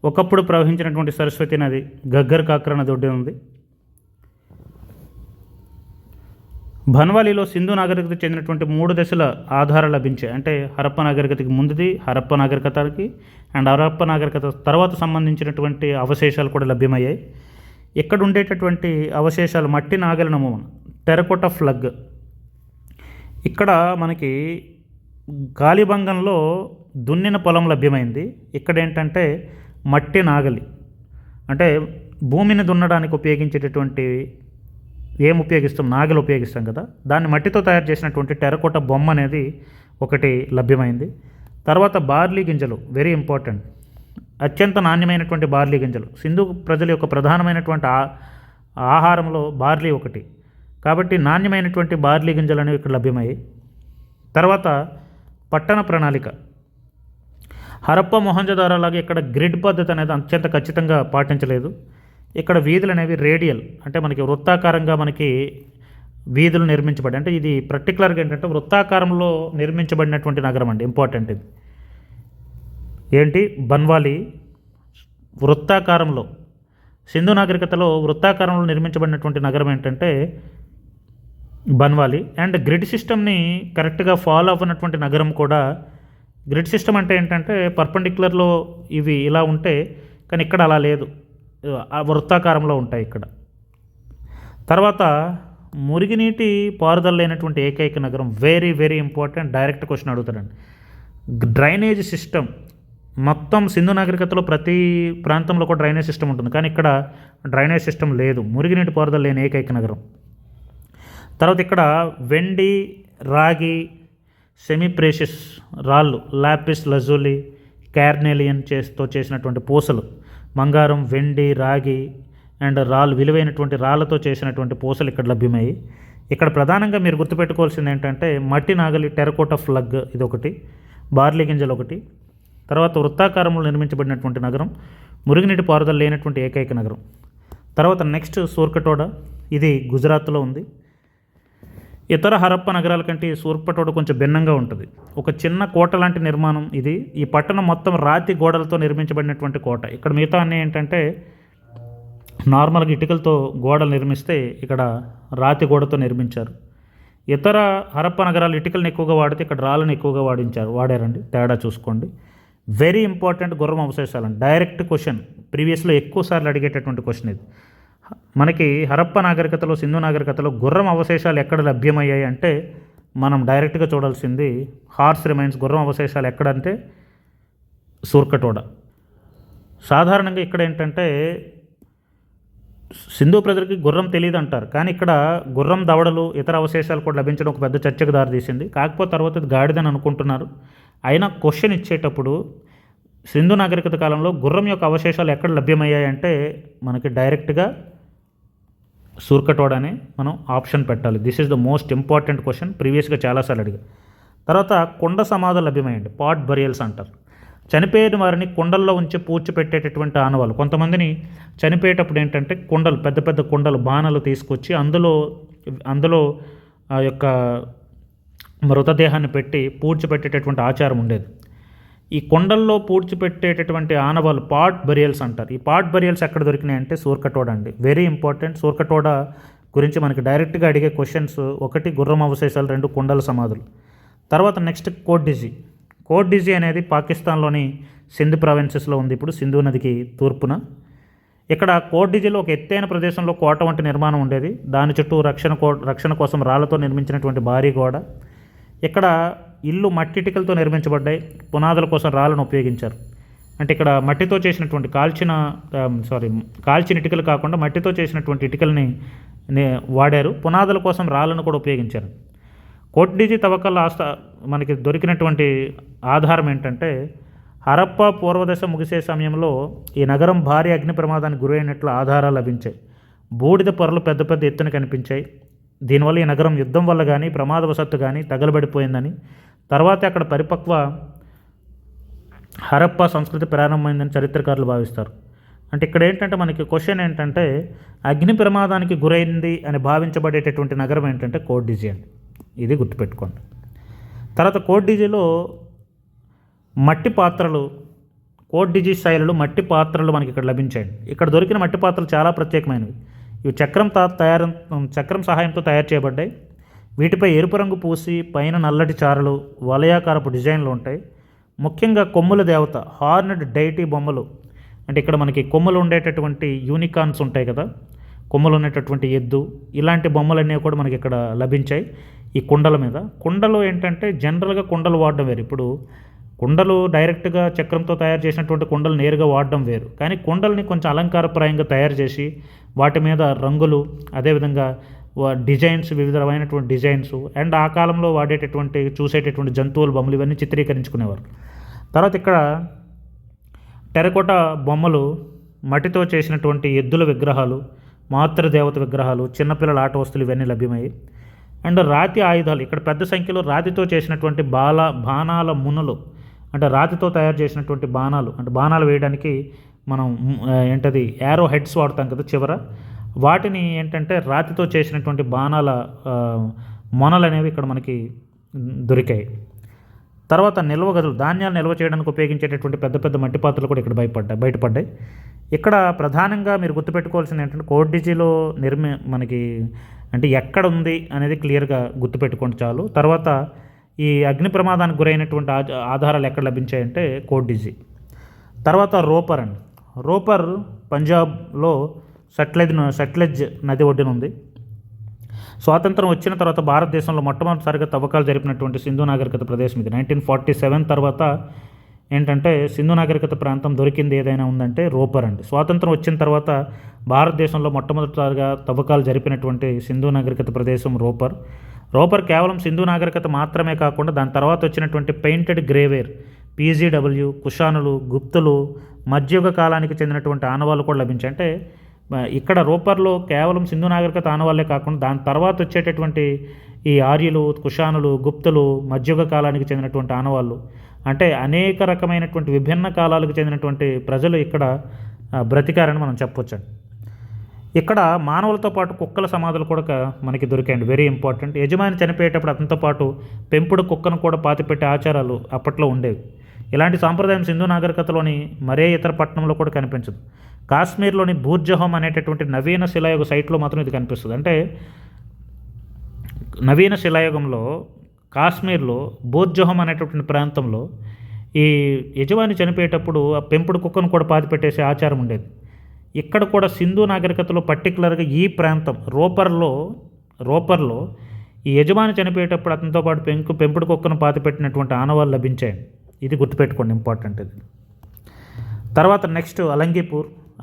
ఒకప్పుడు ప్రవహించినటువంటి సరస్వతి నది, గగ్గర్ కాక్రా నది ఒడ్డున ఉంది. బన్వాలీలో సింధు నాగరికతకు చెందినటువంటి 3 దశల ఆధారాలు లభించాయి. అంటే హరప్ప నాగరికతకి ముందుది, హరప్ప నాగరికతకి అండ్ హరప్ప నాగరికత తర్వాత సంబంధించినటువంటి అవశేషాలు కూడా లభ్యమయ్యాయి. ఇక్కడ ఉండేటటువంటి అవశేషాలు మట్టి నాగలి నమూనా, టెరకోటా ఫ్లగ్. ఇక్కడ మనకి కాళీబంగంలో దున్నిన పొలం లభ్యమైంది. ఇక్కడ ఏంటంటే మట్టి నాగలి, అంటే భూమిని దున్నడానికి ఉపయోగించేటటువంటి ఏం ఉపయోగిస్తాం? నాగలి ఉపయోగిస్తాం కదా, దాన్ని మట్టితో తయారు చేసినటువంటి టెరకోటా బొమ్మ అనేది ఒకటి లభ్యమైంది. తర్వాత బార్లీ గింజలు, వెరీ ఇంపార్టెంట్. అత్యంత నాణ్యమైనటువంటి బార్లీ గింజలు. సింధు ప్రజల యొక్క ప్రధానమైనటువంటి ఆహారంలో బార్లీ ఒకటి, కాబట్టి నాణ్యమైనటువంటి బార్లీ గింజలు అనేవి ఇక్కడ లభ్యమయ్యాయి. తర్వాత పట్టణ ప్రణాళిక. హరప్ప మొహంజదారో లాగా ఇక్కడ గ్రిడ్ పద్ధతి అనేది అత్యంత ఖచ్చితంగా పాటించలేదు. ఇక్కడ వీధులు అనేవి రేడియల్, అంటే మనకి వృత్తాకారంగా మనకి వీధులు నిర్మించబడి, అంటే ఇది పర్టికులర్గా ఏంటంటే వృత్తాకారంలో నిర్మించబడినటువంటి నగరం అండి. ఇంపార్టెంట్ ఇది. ఏంటి? బన్వాలి వృత్తాకారంలో, సింధు నాగరికతలో వృత్తాకారంలో నిర్మించబడినటువంటి నగరం ఏంటంటే బన్వాలి. అండ్ గ్రిడ్ సిస్టమ్ని కరెక్ట్గా ఫాలో అవ్వనటువంటి నగరం కూడా. గ్రిడ్ సిస్టమ్ అంటే ఏంటంటే పర్పెండిక్యులర్లో ఇవి ఇలా ఉంటే, కానీ ఇక్కడ అలా లేదు, వృత్తాకారంలో ఉంటాయి ఇక్కడ. తర్వాత మురిగినీటి పారుదల లేనటువంటి ఏకైక నగరం, very very important, direct question అడుగుతాడండి. Drainage system. మొత్తం సింధు నాగరికతలో ప్రతి ప్రాంతంలో కూడా డ్రైనేజ్ సిస్టమ్ ఉంటుంది, కానీ ఇక్కడ డ్రైనేజ్ సిస్టమ్ లేదు. మురిగినీటి పారుదల లేని ఏకైక నగరం. తర్వాత ఇక్కడ వెండి, రాగి, సెమీ ప్రేషియస్ రాళ్ళు, లాపిస్ లజూలి, కార్నెలియన్ చేసినటువంటి పూసలు, బంగారం, వెండి, రాగి అండ్ రాళ్ళు, విలువైనటువంటి రాళ్ళతో చేసినటువంటి పూసలు ఇక్కడ లభ్యమయ్యాయి. ఇక్కడ ప్రధానంగా మీరు గుర్తుపెట్టుకోవాల్సింది ఏంటంటే మట్టి నాగలి, టెరకోటా ఫ్లగ్ ఇది ఒకటి, బార్లీ గింజలు ఒకటి. తర్వాత వృత్తాకారంలో నిర్మించబడినటువంటి నగరం, మురుగునీటి పారుదల లేనటువంటి ఏకైక నగరం. తర్వాత నెక్స్ట్ సూర్కటోడా, ఇది గుజరాత్లో ఉంది. ఇతర హరప్ప నగరాల కంటే సూర్కటోడా కొంచెం భిన్నంగా ఉంటుంది. ఒక చిన్న కోట లాంటి నిర్మాణం ఇది. ఈ పట్టణం మొత్తం రాతి గోడలతో నిర్మించబడినటువంటి కోట. ఇక్కడ మిగతా అన్నీ ఏంటంటే నార్మల్గా ఇటుకలతో గోడలు నిర్మిస్తే, ఇక్కడ రాతి గోడతో నిర్మించారు. ఇతర హరప్ప నగరాలు ఇటుకలను ఎక్కువగా వాడితే ఇక్కడ రాళ్ళను ఎక్కువగా వాడారండి. తేడా చూసుకోండి. వెరీ ఇంపార్టెంట్ గుర్రం అవశేషాలండి. డైరెక్ట్ క్వశ్చన్, ప్రీవియస్లో ఎక్కువ సార్లు అడిగేటటువంటి క్వశ్చన్ ఇది. మనకి హరప్ప నాగరికతలో, సింధు నాగరికతలో గుర్రం అవశేషాలు ఎక్కడ లభ్యమయ్యాయి అంటే మనం డైరెక్ట్గా చూడాల్సింది హార్స్ రిమైన్స్. గుర్రం అవశేషాలు ఎక్కడంటే సూర్కటోడా. సాధారణంగా ఇక్కడ ఏంటంటే సింధు ప్రజలకి గుర్రం తెలియదు అంటారు, కానీ ఇక్కడ గుర్రం దవడలు, ఇతర అవశేషాలు కూడా లభించడం ఒక పెద్ద చర్చకు దారితీసింది. కాకపోతే తర్వాత ఇది గాడిదని అనుకుంటున్నారు. అయినా క్వశ్చన్ ఇచ్చేటప్పుడు సింధు నాగరికత కాలంలో గుర్రం యొక్క అవశేషాలు ఎక్కడ లభ్యమయ్యాయంటే మనకి డైరెక్ట్గా సూర్కటోడా అనే మనం ఆప్షన్ పెట్టాలి. This is the most important question, ప్రీవియస్గా చాలాసార్లు అడిగా. తర్వాత కుండ సమాధులు లభ్యమయ్యండి, పాట్ బరియల్స్ అంటారు. చనిపోయిన వారిని కుండల్లో ఉంచి పూడ్చిపెట్టేటటువంటి ఆనవాళ్ళు. కొంతమందిని చనిపోయేటప్పుడు ఏంటంటే కుండలు, పెద్ద పెద్ద కుండలు, బాణలు తీసుకొచ్చి అందులో ఆ యొక్క మృతదేహాన్ని పెట్టి పూడ్చిపెట్టేటటువంటి ఆచారం ఉండేది. ఈ కొండల్లో పూడ్చిపెట్టేటటువంటి ఆనవాళ్ళు పాట్ బరియల్స్ అంటారు. ఈ పాట్ బరియల్స్ ఎక్కడ దొరికినాయంటే సూర్కటోడా అండి. Very important. సూర్కటోడా గురించి మనకి డైరెక్ట్గా అడిగే క్వశ్చన్స్, ఒకటి గుర్రం అవశేషాలు, 2 కుండల సమాధులు. తర్వాత నెక్స్ట్ కోట్ డిజీ అనేది పాకిస్తాన్లోని సింధ్ ప్రావిన్సెస్లో ఉంది, ఇప్పుడు సింధు నదికి తూర్పున. ఇక్కడ కోట్డిజిలో ఒక ఎత్తైన ప్రదేశంలో కోట వంటి నిర్మాణం ఉండేది. దాని చుట్టూ రక్షణ కోసం రాళ్లతో నిర్మించినటువంటి భారీ గోడ. ఇక్కడ ఇల్లు మట్టి ఇటుకలతో నిర్మించబడ్డాయి. పునాదుల కోసం రాళ్ళను ఉపయోగించారు. అంటే ఇక్కడ మట్టితో చేసినటువంటి కాల్చిన ఇటుకలు కాకుండా మట్టితో చేసినటువంటి ఇటుకల్ని వాడారు. పునాదుల కోసం రాళ్ళను కూడా ఉపయోగించారు. కోట్డిజి తవ్వకాల మనకి దొరికినటువంటి ఆధారం ఏంటంటే, హరప్పా పూర్వదశ ముగిసే సమయంలో ఈ నగరం భారీ అగ్ని ప్రమాదానికి గురైనట్లు ఆధారాలు లభించాయి. బూడిద పొరలు పెద్ద పెద్ద ఎత్తున కనిపించాయి. దీనివల్ల ఈ నగరం యుద్ధం వల్ల కానీ ప్రమాదవశత్తు కానీ తగలబడిపోయిందని, తర్వాత అక్కడ పరిపక్వ హరప్పా సంస్కృతి ప్రారంభమైందని చరిత్రకారులు భావిస్తారు. అంటే ఇక్కడ ఏంటంటే మనకి క్వశ్చన్ ఏంటంటే, అగ్ని ప్రమాదానికి గురైంది అని భావించబడేటటువంటి నగరం ఏంటంటే కోట్డిజి అండి. ఇది గుర్తుపెట్టుకోండి. తర్వాత కోట్డిజిలో మట్టి పాత్రలు, కోట్డిజి శైలులు మట్టి పాత్రలు మనకి ఇక్కడ లభించాయండి. ఇక్కడ దొరికిన మట్టి పాత్రలు చాలా ప్రత్యేకమైనవి. ఇవి చక్రం సహాయంతో తయారు చేయబడ్డాయి. వీటిపై ఎరుపు రంగు పూసి పైన నల్లటి చారలు, వలయాకారపు డిజైన్లు ఉంటాయి. ముఖ్యంగా కొమ్ముల దేవత హార్నెడ్ డైటీ బొమ్మలు, అంటే ఇక్కడ మనకి కొమ్ములు ఉండేటటువంటి యూనికార్న్స్ ఉంటాయి కదా, కొమ్ములు ఉండేటటువంటి ఎద్దు, ఇలాంటి బొమ్మలన్నీ కూడా మనకి ఇక్కడ లభించాయి. ఈ కుండల మీద కుండలు ఏంటంటే జనరల్గా కుండలు వాడడం వేరు. ఇప్పుడు కుండలు డైరెక్ట్గా చక్రంతో తయారు చేసినటువంటి కుండలు నేరుగా వాడడం వేరు. కానీ కుండల్ని కొంచెం అలంకారప్రాయంగా తయారు చేసి వాటి మీద రంగులు, అదేవిధంగా డిజైన్స్, వివిధ రకమైనటువంటి డిజైన్స్ అండ్ ఆ కాలంలో చూసేటటువంటి జంతువుల బొమ్మలు ఇవన్నీ చిత్రీకరించుకునేవారు. తర్వాత ఇక్కడ టెరకోటా బొమ్మలు, మట్టితో చేసినటువంటి ఎద్దుల విగ్రహాలు, మాతృదేవత విగ్రహాలు, చిన్నపిల్లల ఆట వస్తువులు ఇవన్నీ లభ్యమయ్యాయి. అండ్ రాతి ఆయుధాలు, ఇక్కడ పెద్ద సంఖ్యలో రాతితో చేసినటువంటి బాణాల మునులు, అంటే రాతితో తయారు చేసినటువంటి బాణాలు, అంటే బాణాలు వేయడానికి మనం యారో హెడ్స్ వాడతాం కదా చివర, వాటిని ఏంటంటే రాతితో చేసినటువంటి బాణాల మొనలు అనేవి ఇక్కడ మనకి దొరికాయి. తర్వాత నిల్వ గదులు, ధాన్యాలు నిల్వ చేయడానికి ఉపయోగించేటటువంటి పెద్ద పెద్ద మట్టి పాత్రలు కూడా ఇక్కడ బయటపడ్డాయి. ఇక్కడ ప్రధానంగా మీరు గుర్తుపెట్టుకోవాల్సింది ఏంటంటే కోట్డిజిలో మనకి అంటే ఎక్కడ ఉంది అనేది క్లియర్గా గుర్తుపెట్టుకోండి చాలు. తర్వాత ఈ అగ్ని ప్రమాదానికి గురైనటువంటి ఆధారాలు ఎక్కడ లభించాయంటే కోట్డిజి. తర్వాత రోపర్ అండి. రోపర్ పంజాబ్లో సట్లెజ్ నది ఒడ్డున ఉంది. స్వాతంత్రం వచ్చిన తర్వాత భారతదేశంలో మొట్టమొదటిసారిగా తవ్వకాలు జరిపినటువంటి సింధు నాగరికత ప్రదేశం ఇది. 1947 తర్వాత ఏంటంటే సింధు నాగరికత ప్రాంతం దొరికింది ఏదైనా ఉందంటే రోపర్ అండి. స్వాతంత్రం వచ్చిన తర్వాత భారతదేశంలో మొట్టమొదటిసారిగా తవ్వకాలు జరిపినటువంటి సింధు నాగరికత ప్రదేశం రోపర్. రోపర్ కేవలం సింధు నాగరికత మాత్రమే కాకుండా దాని తర్వాత వచ్చినటువంటి పెయింటెడ్ గ్రేవేర్, పీజీడబ్ల్యూ, కుషానులు, గుప్తులు, మధ్యయుగ కాలానికి చెందినటువంటి ఆనవాళ్ళు కూడా లభించాయి. అంటే ఇక్కడ రోపర్లో కేవలం సింధు నాగరికత ఆనవాళ్ళే కాకుండా దాని తర్వాత వచ్చేటటువంటి ఈ ఆర్యులు, కుషానులు, గుప్తులు, మధ్యయుగ కాలానికి చెందినటువంటి ఆనవాళ్ళు, అంటే అనేక రకమైనటువంటి విభిన్న కాలాలకు చెందినటువంటి ప్రజలు ఇక్కడ బ్రతికారని మనం చెప్పొచ్చండి. ఇక్కడ మానవులతో పాటు కుక్కల సమాధులు కూడా మనకి దొరికాయండి. Very important. యజమాని చనిపోయేటప్పుడు అతనితో పాటు పెంపుడు కుక్కను కూడా పాతిపెట్టే ఆచారాలు అప్పట్లో ఉండేవి. ఇలాంటి సాంప్రదాయం సింధు నాగరికతలోని మరే ఇతర పట్టణంలో కూడా కనిపించదు. కాశ్మీర్లోని బూర్జహోమ్ అనేటటువంటి నవీన శిలాయుగ సైట్లో మాత్రం ఇది కనిపిస్తుంది. అంటే నవీన శిలాయుగంలో కాశ్మీర్లో బూర్జహోమ్ అనేటటువంటి ప్రాంతంలో ఈ యజమాని చనిపోయేటప్పుడు ఆ పెంపుడు కుక్కను కూడా పాతిపెట్టేసే ఆచారం ఉండేది. ఇక్కడ కూడా సింధు నాగరికతలో పర్టికులర్గా ఈ ప్రాంతం రోపర్లో ఈ యజమాని చనిపోయేటప్పుడు అతనితో పాటు పెంపుడు కుక్కను పాతిపెట్టినటువంటి ఆనవాళ్ళు లభించాయి. ఇది గుర్తుపెట్టుకోండి, ఇంపార్టెంట్ ఇది. తర్వాత నెక్స్ట్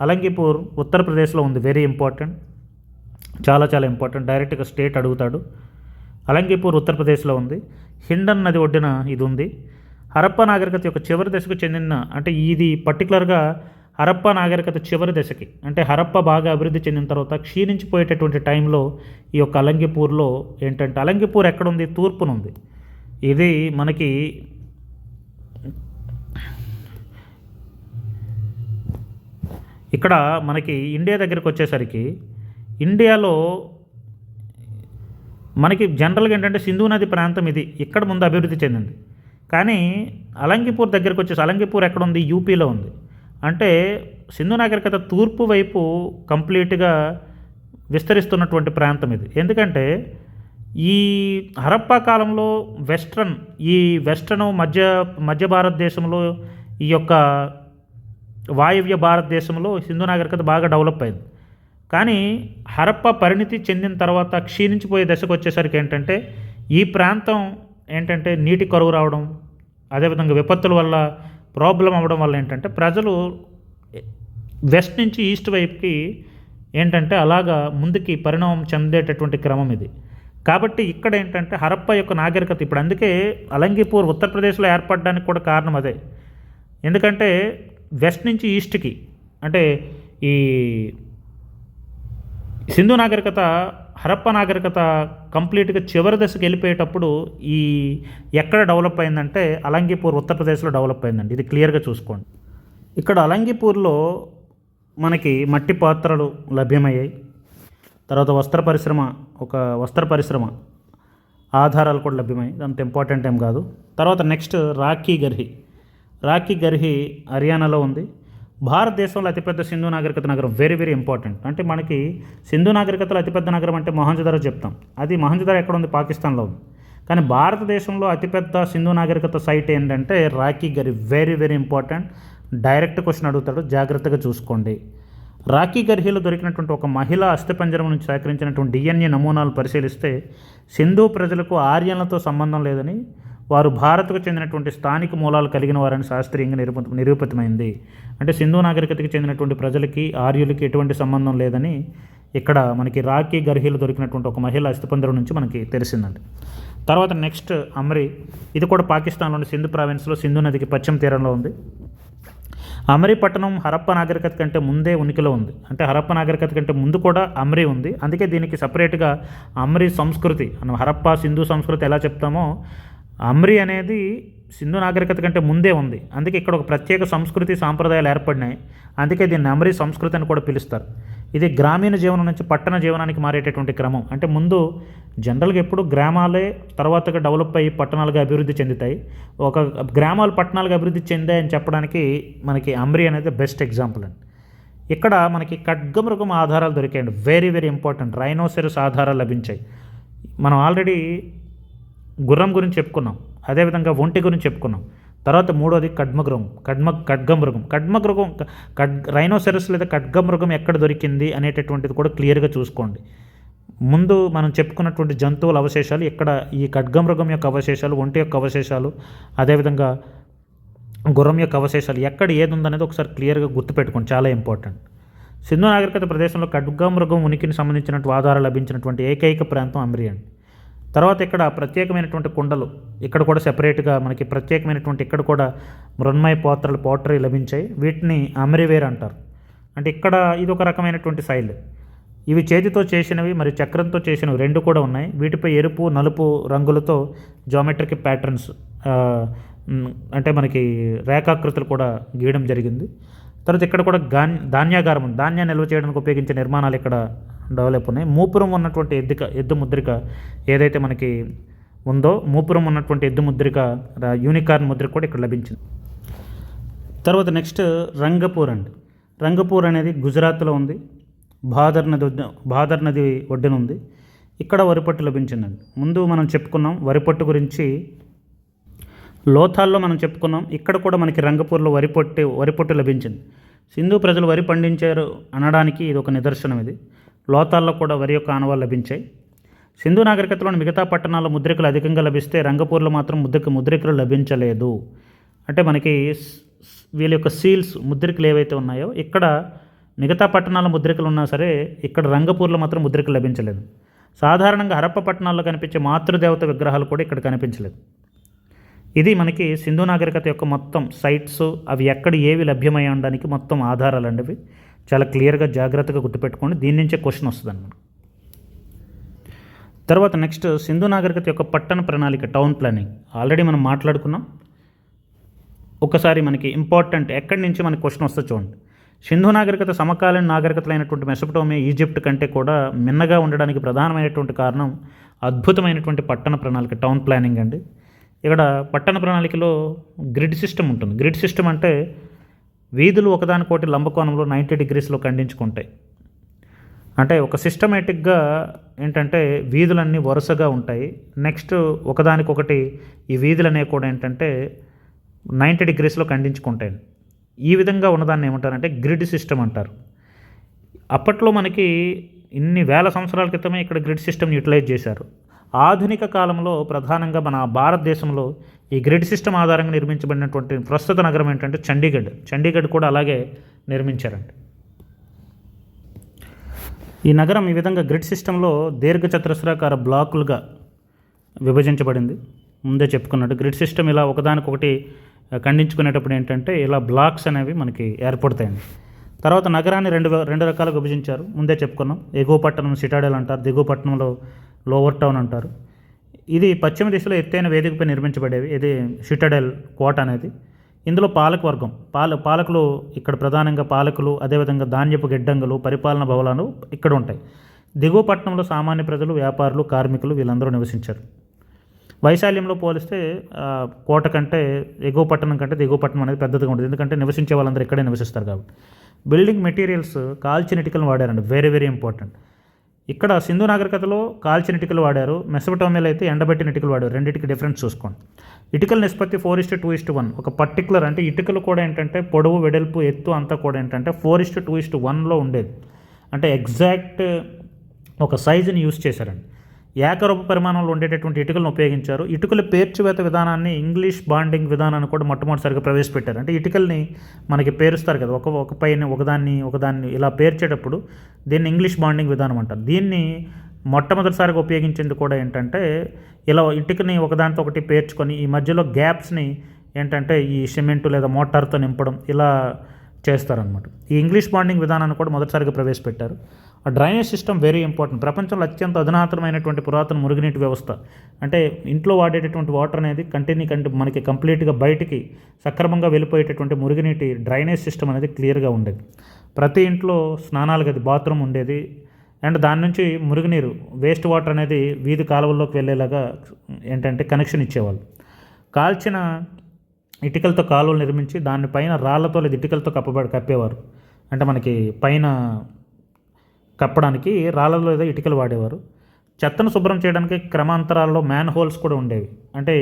అలంగీపూర్ ఉత్తరప్రదేశ్లో ఉంది. వెరీ ఇంపార్టెంట్, చాలా చాలా ఇంపార్టెంట్. డైరెక్ట్గా స్టేట్ అడుగుతాడు. అలంగీపూర్ ఉత్తరప్రదేశ్లో ఉంది. హిండన్ నది ఒడ్డున ఇది ఉంది. హరప్పా నాగరికత యొక్క చివరి దశకు చెందిన, అంటే ఇది పర్టికులర్గా హరప్పా నాగరికత చివరి దశకి, అంటే హరప్పా బాగా అభివృద్ధి చెందిన తర్వాత క్షీణించిపోయేటటువంటి టైంలో ఈ యొక్క అలంగీపూర్లో ఏంటంటే, అలంగీపూర్ ఎక్కడుంది? తూర్పునుంది. ఇది మనకి ఇక్కడ మనకి ఇండియా దగ్గరికి వచ్చేసరికి ఇండియాలో మనకి జనరల్గా ఏంటంటే సింధు నది ప్రాంతం ఇది ఇక్కడ ముందు అభివృద్ధి చెందింది. కానీ అలంగీపూర్ దగ్గరికి వచ్చేసి అలంగీపూర్ ఎక్కడ ఉంది? యూపీలో ఉంది. అంటే సింధు నాగరికత తూర్పు వైపు కంప్లీట్గా విస్తరిస్తున్నటువంటి ప్రాంతం ఇది. ఎందుకంటే ఈ హరప్పా కాలంలో వెస్ట్రన్ మధ్య భారతదేశంలో ఈ యొక్క వాయువ్య భారతదేశంలో సింధు నాగరికత బాగా డెవలప్ అయింది. కానీ హరప్ప పరిణితి చెందిన తర్వాత క్షీణించిపోయే దశకు వచ్చేసరికి ఏంటంటే ఈ ప్రాంతం ఏంటంటే నీటి కరువు రావడం, అదేవిధంగా విపత్తుల వల్ల ప్రాబ్లం అవ్వడం వల్ల ఏంటంటే ప్రజలు వెస్ట్ నుంచి ఈస్ట్ వైపుకి ఏంటంటే అలాగా ముందుకి పరిణామం చెందేటటువంటి క్రమం ఇది. కాబట్టి ఇక్కడ ఏంటంటే హరప్ప యొక్క నాగరికత ఇప్పుడు అందుకే అలంగిపూర్ ఉత్తరప్రదేశ్లో ఏర్పడడానికి కూడా కారణం అదే. ఎందుకంటే వెస్ట్ నుంచి ఈస్ట్కి అంటే ఈ సింధు నాగరికత హరప్ప నాగరికత కంప్లీట్గా చివరి దశకు వెళ్ళిపోయేటప్పుడు ఈ ఎక్కడ డెవలప్ అయిందంటే అలంగిపూర్ ఉత్తరప్రదేశ్లో డెవలప్ అయిందండి. ఇది క్లియర్గా చూసుకోండి. ఇక్కడ అలంగిపూర్లో మనకి మట్టి పాత్రలు లభ్యమయ్యాయి. తర్వాత వస్త్ర పరిశ్రమ ఆధారాలు కూడా లభ్యమయ్యాయి. అంత ఇంపార్టెంట్ ఏం కాదు. తర్వాత నెక్స్ట్ రాఖీ గర్హి హర్యానాలో ఉంది. భారతదేశంలో అతిపెద్ద సింధు నాగరికత నగరం వెరీ వెరీ ఇంపార్టెంట్. అంటే మనకి సింధు నాగరికతలో అతిపెద్ద నగరం అంటే మొహంజదారో చెప్తాం. అది మొహంజదారో ఎక్కడ ఉంది? పాకిస్తాన్లో ఉంది. కానీ భారతదేశంలో అతిపెద్ద సింధు నాగరికత సైట్ ఏంటంటే Rakhi Garhi. Very very important. Direct question అడుగుతాడు, జాగ్రత్తగా చూసుకోండి. రాఖీ గర్హిలో దొరికినటువంటి ఒక మహిళ అస్థిపంజరం నుంచి సేకరించినటువంటి డిఎన్ఏ నమూనాలు పరిశీలిస్తే సింధు ప్రజలకు ఆర్యన్లతో సంబంధం లేదని, వారు భారత్కు చెందినటువంటి స్థానిక మూలాలు కలిగిన వారని శాస్త్రీయంగా నిరూపితమైంది. అంటే సింధు నాగరికతకి చెందినటువంటి ప్రజలకి ఆర్యులకి ఎటువంటి సంబంధం లేదని ఇక్కడ మనకి రాఖీ గర్హిలో దొరికినటువంటి ఒక మహిళ అస్థిపంజరం నుంచి మనకి తెలిసిందండి. తర్వాత నెక్స్ట్ అమ్రి. ఇది కూడా పాకిస్తాన్లోని సింధు ప్రావిన్స్లో సింధు నదికి పశ్చిమ తీరంలో ఉంది. అమ్రి పట్టణం హరప్ప నాగరికత కంటే ముందే ఉనికిలో ఉంది. అంటే హరప్ప నాగరికత కంటే ముందు కూడా అమ్రి ఉంది. అందుకే దీనికి సపరేట్గా అమ్రి సంస్కృతి, మనం హరప్ప సింధు సంస్కృతి ఎలా చెప్తామో అమ్రి అనేది సింధు నాగరికత కంటే ముందే ఉంది. అందుకే ఇక్కడ ఒక ప్రత్యేక సంస్కృతి సాంప్రదాయాలు ఏర్పడినాయి. అందుకే దీన్ని అమ్రి సంస్కృతి అని కూడా పిలుస్తారు. ఇది గ్రామీణ జీవనం నుంచి పట్టణ జీవనానికి మారేటటువంటి క్రమం. అంటే ముందు జనరల్గా ఎప్పుడు గ్రామాలే తర్వాతగా డెవలప్ అయ్యి పట్టణాలుగా అభివృద్ధి చెందుతాయి. ఒక గ్రామాలు పట్టణాలుగా అభివృద్ధి చెందాయని చెప్పడానికి మనకి అమ్రి అనేది బెస్ట్ ఎగ్జాంపుల్ అండి. ఇక్కడ మనకి ఖడ్గమృగం ఆధారాలు దొరికాయండి. Very very important. రైనోసెరస్ ఆధారాలు లభించాయి. మనం ఆల్రెడీ గుర్రం గురించి చెప్పుకున్నాం, అదేవిధంగా ఒంటి గురించి చెప్పుకున్నాం. తర్వాత మూడోది ఖడ్గమృగం. రైనోసెరస్ లేదా ఖడ్గమృగం ఎక్కడ దొరికింది అనేటటువంటిది కూడా క్లియర్గా చూసుకోండి. ముందు మనం చెప్పుకున్నటువంటి జంతువుల అవశేషాలు ఇక్కడ, ఈ ఖడ్గమృగం యొక్క అవశేషాలు, ఒంటి యొక్క అవశేషాలు, అదేవిధంగా గుర్రం యొక్క అవశేషాలు ఎక్కడ ఏది ఉందనేది ఒకసారి క్లియర్గా గుర్తుపెట్టుకోండి, చాలా ఇంపార్టెంట్. సింధు నాగరికత ప్రదేశంలో ఖడ్గమృగం ఉనికిని సంబంధించినటువంటి ఆధారాలు లభించినటువంటి ఏకైక ప్రాంతం అమ్రి అండి. తర్వాత ఇక్కడ ప్రత్యేకమైనటువంటి కుండలు, ఇక్కడ కూడా సెపరేట్గా మనకి ప్రత్యేకమైనటువంటి ఇక్కడ కూడా మృన్మయ పోటరీ లభించాయి. వీటిని అమ్రివేర్ అంటారు. అంటే ఇక్కడ ఇది ఒక రకమైనటువంటి శైలి. ఇవి చేతితో చేసినవి మరియు చక్రంతో చేసినవి రెండు కూడా ఉన్నాయి. వీటిపై ఎరుపు నలుపు రంగులతో జామెట్రిక్ ప్యాటర్న్స్ అంటే మనకి రేఖాకృతులు కూడా గీయడం జరిగింది. తర్వాత ఇక్కడ కూడా ధాన్యాగారం, ధాన్యాన్ని నిల్వ చేయడానికి ఉపయోగించే నిర్మాణాలు ఇక్కడ డెవలప్ ఉన్నాయి. మూపురం ఉన్నటువంటి ఎద్దు ముద్రిక ఏదైతే మనకి ఉందో, మూపురం ఉన్నటువంటి ఎద్దు ముద్రిక, యూనికార్న్ ముద్రిక కూడా ఇక్కడ లభించింది. తర్వాత నెక్స్ట్ రంగపూర్ అండి. రంగపూర్ అనేది గుజరాత్లో ఉంది. భాదర్ నది ఒడ్డున ఉంది. ఇక్కడ వరిపట్టు లభించిందండి. ముందు మనం చెప్పుకున్నాం వరిపట్టు గురించి, లోథాల్లో మనం చెప్పుకున్నాం. ఇక్కడ కూడా మనకి రంగపూర్లో వరిపొట్టు లభించింది. సింధు ప్రజలు వరి పండించారు అనడానికి ఇది ఒక నిదర్శనం. ఇది లోథాల్లో కూడా వరి యొక్క ఆనవాళ్ళు లభించాయి. సింధు నాగరికతలోని మిగతా పట్టణాల్లో ముద్రికలు అధికంగా లభిస్తే రంగపూర్లో మాత్రం ముద్రికలు లభించలేదు. అంటే మనకి వీళ్ళ యొక్క సీల్స్ ముద్రికలు ఏవైతే ఉన్నాయో ఇక్కడ మిగతా పట్టణాల్లో ముద్రికలు ఉన్నా సరే ఇక్కడ రంగపూర్లో మాత్రం ముద్రికలు లభించలేదు. సాధారణంగా హరప్ప పట్టణాల్లో కనిపించే మాతృదేవత విగ్రహాలు కూడా ఇక్కడ కనిపించలేదు. ఇది మనకి సింధు నాగరికత యొక్క మొత్తం సైట్స్, అవి ఎక్కడ ఏవి లభ్యమై ఉండడానికి మొత్తం ఆధారాలు అండి. అవి చాలా క్లియర్గా జాగ్రత్తగా గుర్తుపెట్టుకోండి. దీని నుంచే క్వశ్చన్ వస్తుంది అన్నమాట. తర్వాత నెక్స్ట్ సింధు నాగరికత యొక్క పట్టణ ప్రణాళిక, టౌన్ ప్లానింగ్ ఆల్రెడీ మనం మాట్లాడుకున్నాం. ఒకసారి మనకి ఇంపార్టెంట్ ఎక్కడి నుంచి మనకి క్వశ్చన్ వస్తే చూడండి. సింధు నాగరికత సమకాలీన నాగరికతలైనటువంటి మెసొపటోమియా, ఈజిప్ట్ కంటే కూడా మిన్నగా ఉండడానికి ప్రధానమైనటువంటి కారణం అద్భుతమైనటువంటి పట్టణ ప్రణాళిక, టౌన్ ప్లానింగ్ అండి. ఇక్కడ పట్టణ ప్రణాళికలో గ్రిడ్ సిస్టమ్ ఉంటుంది. గ్రిడ్ సిస్టమ్ అంటే వీధులు ఒకదానికోటి లంబకోణంలో 90 డిగ్రీస్లో ఖండించుకుంటాయి. అంటే ఒక సిస్టమేటిక్గా ఏంటంటే వీధులన్నీ వరుసగా ఉంటాయి. నెక్స్ట్ ఒకదానికొకటి ఈ వీధులు అనేవి కూడా ఏంటంటే 90 డిగ్రీస్లో ఖండించుకుంటాయి. ఈ విధంగా ఉన్నదాన్ని ఏమంటారంటే గ్రిడ్ సిస్టమ్ అంటారు. అప్పట్లో మనకి ఇన్ని వేల సంవత్సరాల క్రితమే ఇక్కడ గ్రిడ్ సిస్టమ్ని యూటిలైజ్ చేశారు. ఆధునిక కాలంలో ప్రధానంగా మన భారతదేశంలో ఈ గ్రిడ్ సిస్టమ్ ఆధారంగా నిర్మించబడినటువంటి ప్రస్తుత నగరం ఏంటంటే చండీగఢ్. చండీగఢ్ కూడా అలాగే నిర్మించారండి. ఈ నగరం ఈ విధంగా గ్రిడ్ సిస్టంలో దీర్ఘచతురస్రాకార బ్లాకులుగా విభజించబడింది. ముందే చెప్పుకున్నట్టు గ్రిడ్ సిస్టమ్ ఇలా ఒకదానికొకటి ఖండించుకునేటప్పుడు ఏంటంటే ఇలా బ్లాక్స్ అనేవి మనకి ఏర్పడతాయండి. తర్వాత నగరాన్ని రెండు రకాలుగా విభజించారు. ముందే చెప్పుకున్నాం. ఎగువ పట్టణం సిటాడెల్ అంటారు, దిగువ పట్టణంలో లోవర్ టౌన్ అంటారు. ఇది పశ్చిమ దిశలో ఎత్తైన వేదికపై నిర్మించబడేవి. ఇది సిటాడెల్ కోట అనేది. ఇందులో పాలక వర్గం పాలకులు ఇక్కడ ప్రధానంగా పాలకులు, అదేవిధంగా ధాన్యపు గిడ్డంగులు, పరిపాలన భవనాలు ఇక్కడ ఉంటాయి. దిగువ పట్టణంలో సామాన్య ప్రజలు, వ్యాపారులు, కార్మికులు వీళ్ళందరూ నివసించారు. వైశాల్యంలో పోలిస్తే కోట కంటే ఎగువ పట్టణం కంటే దిగువ పట్టణం అనేది పెద్దదిగా ఉంటుంది. ఎందుకంటే నివసించే వాళ్ళందరూ ఇక్కడే నివసిస్తారు కాబట్టి. బిల్డింగ్ మెటీరియల్స్ కాల్చిన ఇటుకలను వాడారండి. Very very important. ఇక్కడ సింధు నాగరికతలో కాల్చిన ఇటుకలు వాడారు. మెసొపటోమియాలో అయితే ఎండబెట్టిన ఇటుకలు వాడారు. రెండింటికి డిఫరెన్స్ చూసుకోండి. ఇటుకల నిష్పత్తి 4:2:1. ఒక పర్టికులర్ అంటే ఇటుకలు కూడా ఏంటంటే పొడవు, వెడల్పు, ఎత్తు అంతా కూడా ఏంటంటే 4:2:1లో ఉండేది. అంటే ఎగ్జాక్ట్ ఒక సైజుని యూజ్ చేశారండి. ఏకరూప పరిమాణంలో ఉండేటటువంటి ఇటుకలను ఉపయోగించారు. ఇటుకల పేర్చివేత విధానాన్ని, ఇంగ్లీష్ బాండింగ్ విధానాన్ని కూడా మొట్టమొదటిసారిగా ప్రవేశపెట్టారు. అంటే ఇటుకల్ని మనకి పేరుస్తారు కదా, ఒక పైన ఒకదాన్ని ఇలా పేర్చేటప్పుడు దీన్ని ఇంగ్లీష్ బాండింగ్ విధానం అంటారు. దీన్ని మొట్టమొదటిసారిగా ఉపయోగించింది కూడా ఏంటంటే ఇలా ఇటుకని ఒకదానితో ఒకటి పేర్చుకొని ఈ మధ్యలో గ్యాప్స్ని ఏంటంటే ఈ సిమెంటు లేదా మోటార్తో నింపడం ఇలా చేస్తారనమాట. ఈ ఇంగ్లీష్ బాండింగ్ విధానాన్ని కూడా మొదటిసారిగా ప్రవేశపెట్టారు. ఆ డ్రైనేజ్ సిస్టమ్ వెరీ ఇంపార్టెంట్. ప్రపంచంలో అత్యంత అధునాతనమైనటువంటి పురాతన మురుగునీటి వ్యవస్థ. అంటే ఇంట్లో వాడేటటువంటి వాటర్ అనేది మనకి కంప్లీట్గా బయటికి సక్రమంగా వెళ్ళిపోయేటటువంటి మురుగునీటి డ్రైనేజ్ సిస్టమ్ అనేది క్లియర్గా ఉండేది. ప్రతి ఇంట్లో స్నానాల గది, బాత్రూమ్ ఉండేది. అండ్ దాని నుంచి మురుగునీరు, వేస్ట్ వాటర్ అనేది వీధి కాలువల్లోకి వెళ్ళేలాగా ఏంటంటే కనెక్షన్ ఇచ్చేవాళ్ళు. కాల్చిన ఇటుకలతో కాలువలు నిర్మించి దానిపైన రాళ్లతో లేదా ఇటుకలతో కప్పేవారు. అంటే మనకి పైన కప్పడానికి రాళ్ళలో లేదా ఇటుకలు వాడేవారు. చెత్తను శుభ్రం చేయడానికి క్రమాంతరాల్లో మ్యాన్ హోల్స్ కూడా ఉండేవి. అంటే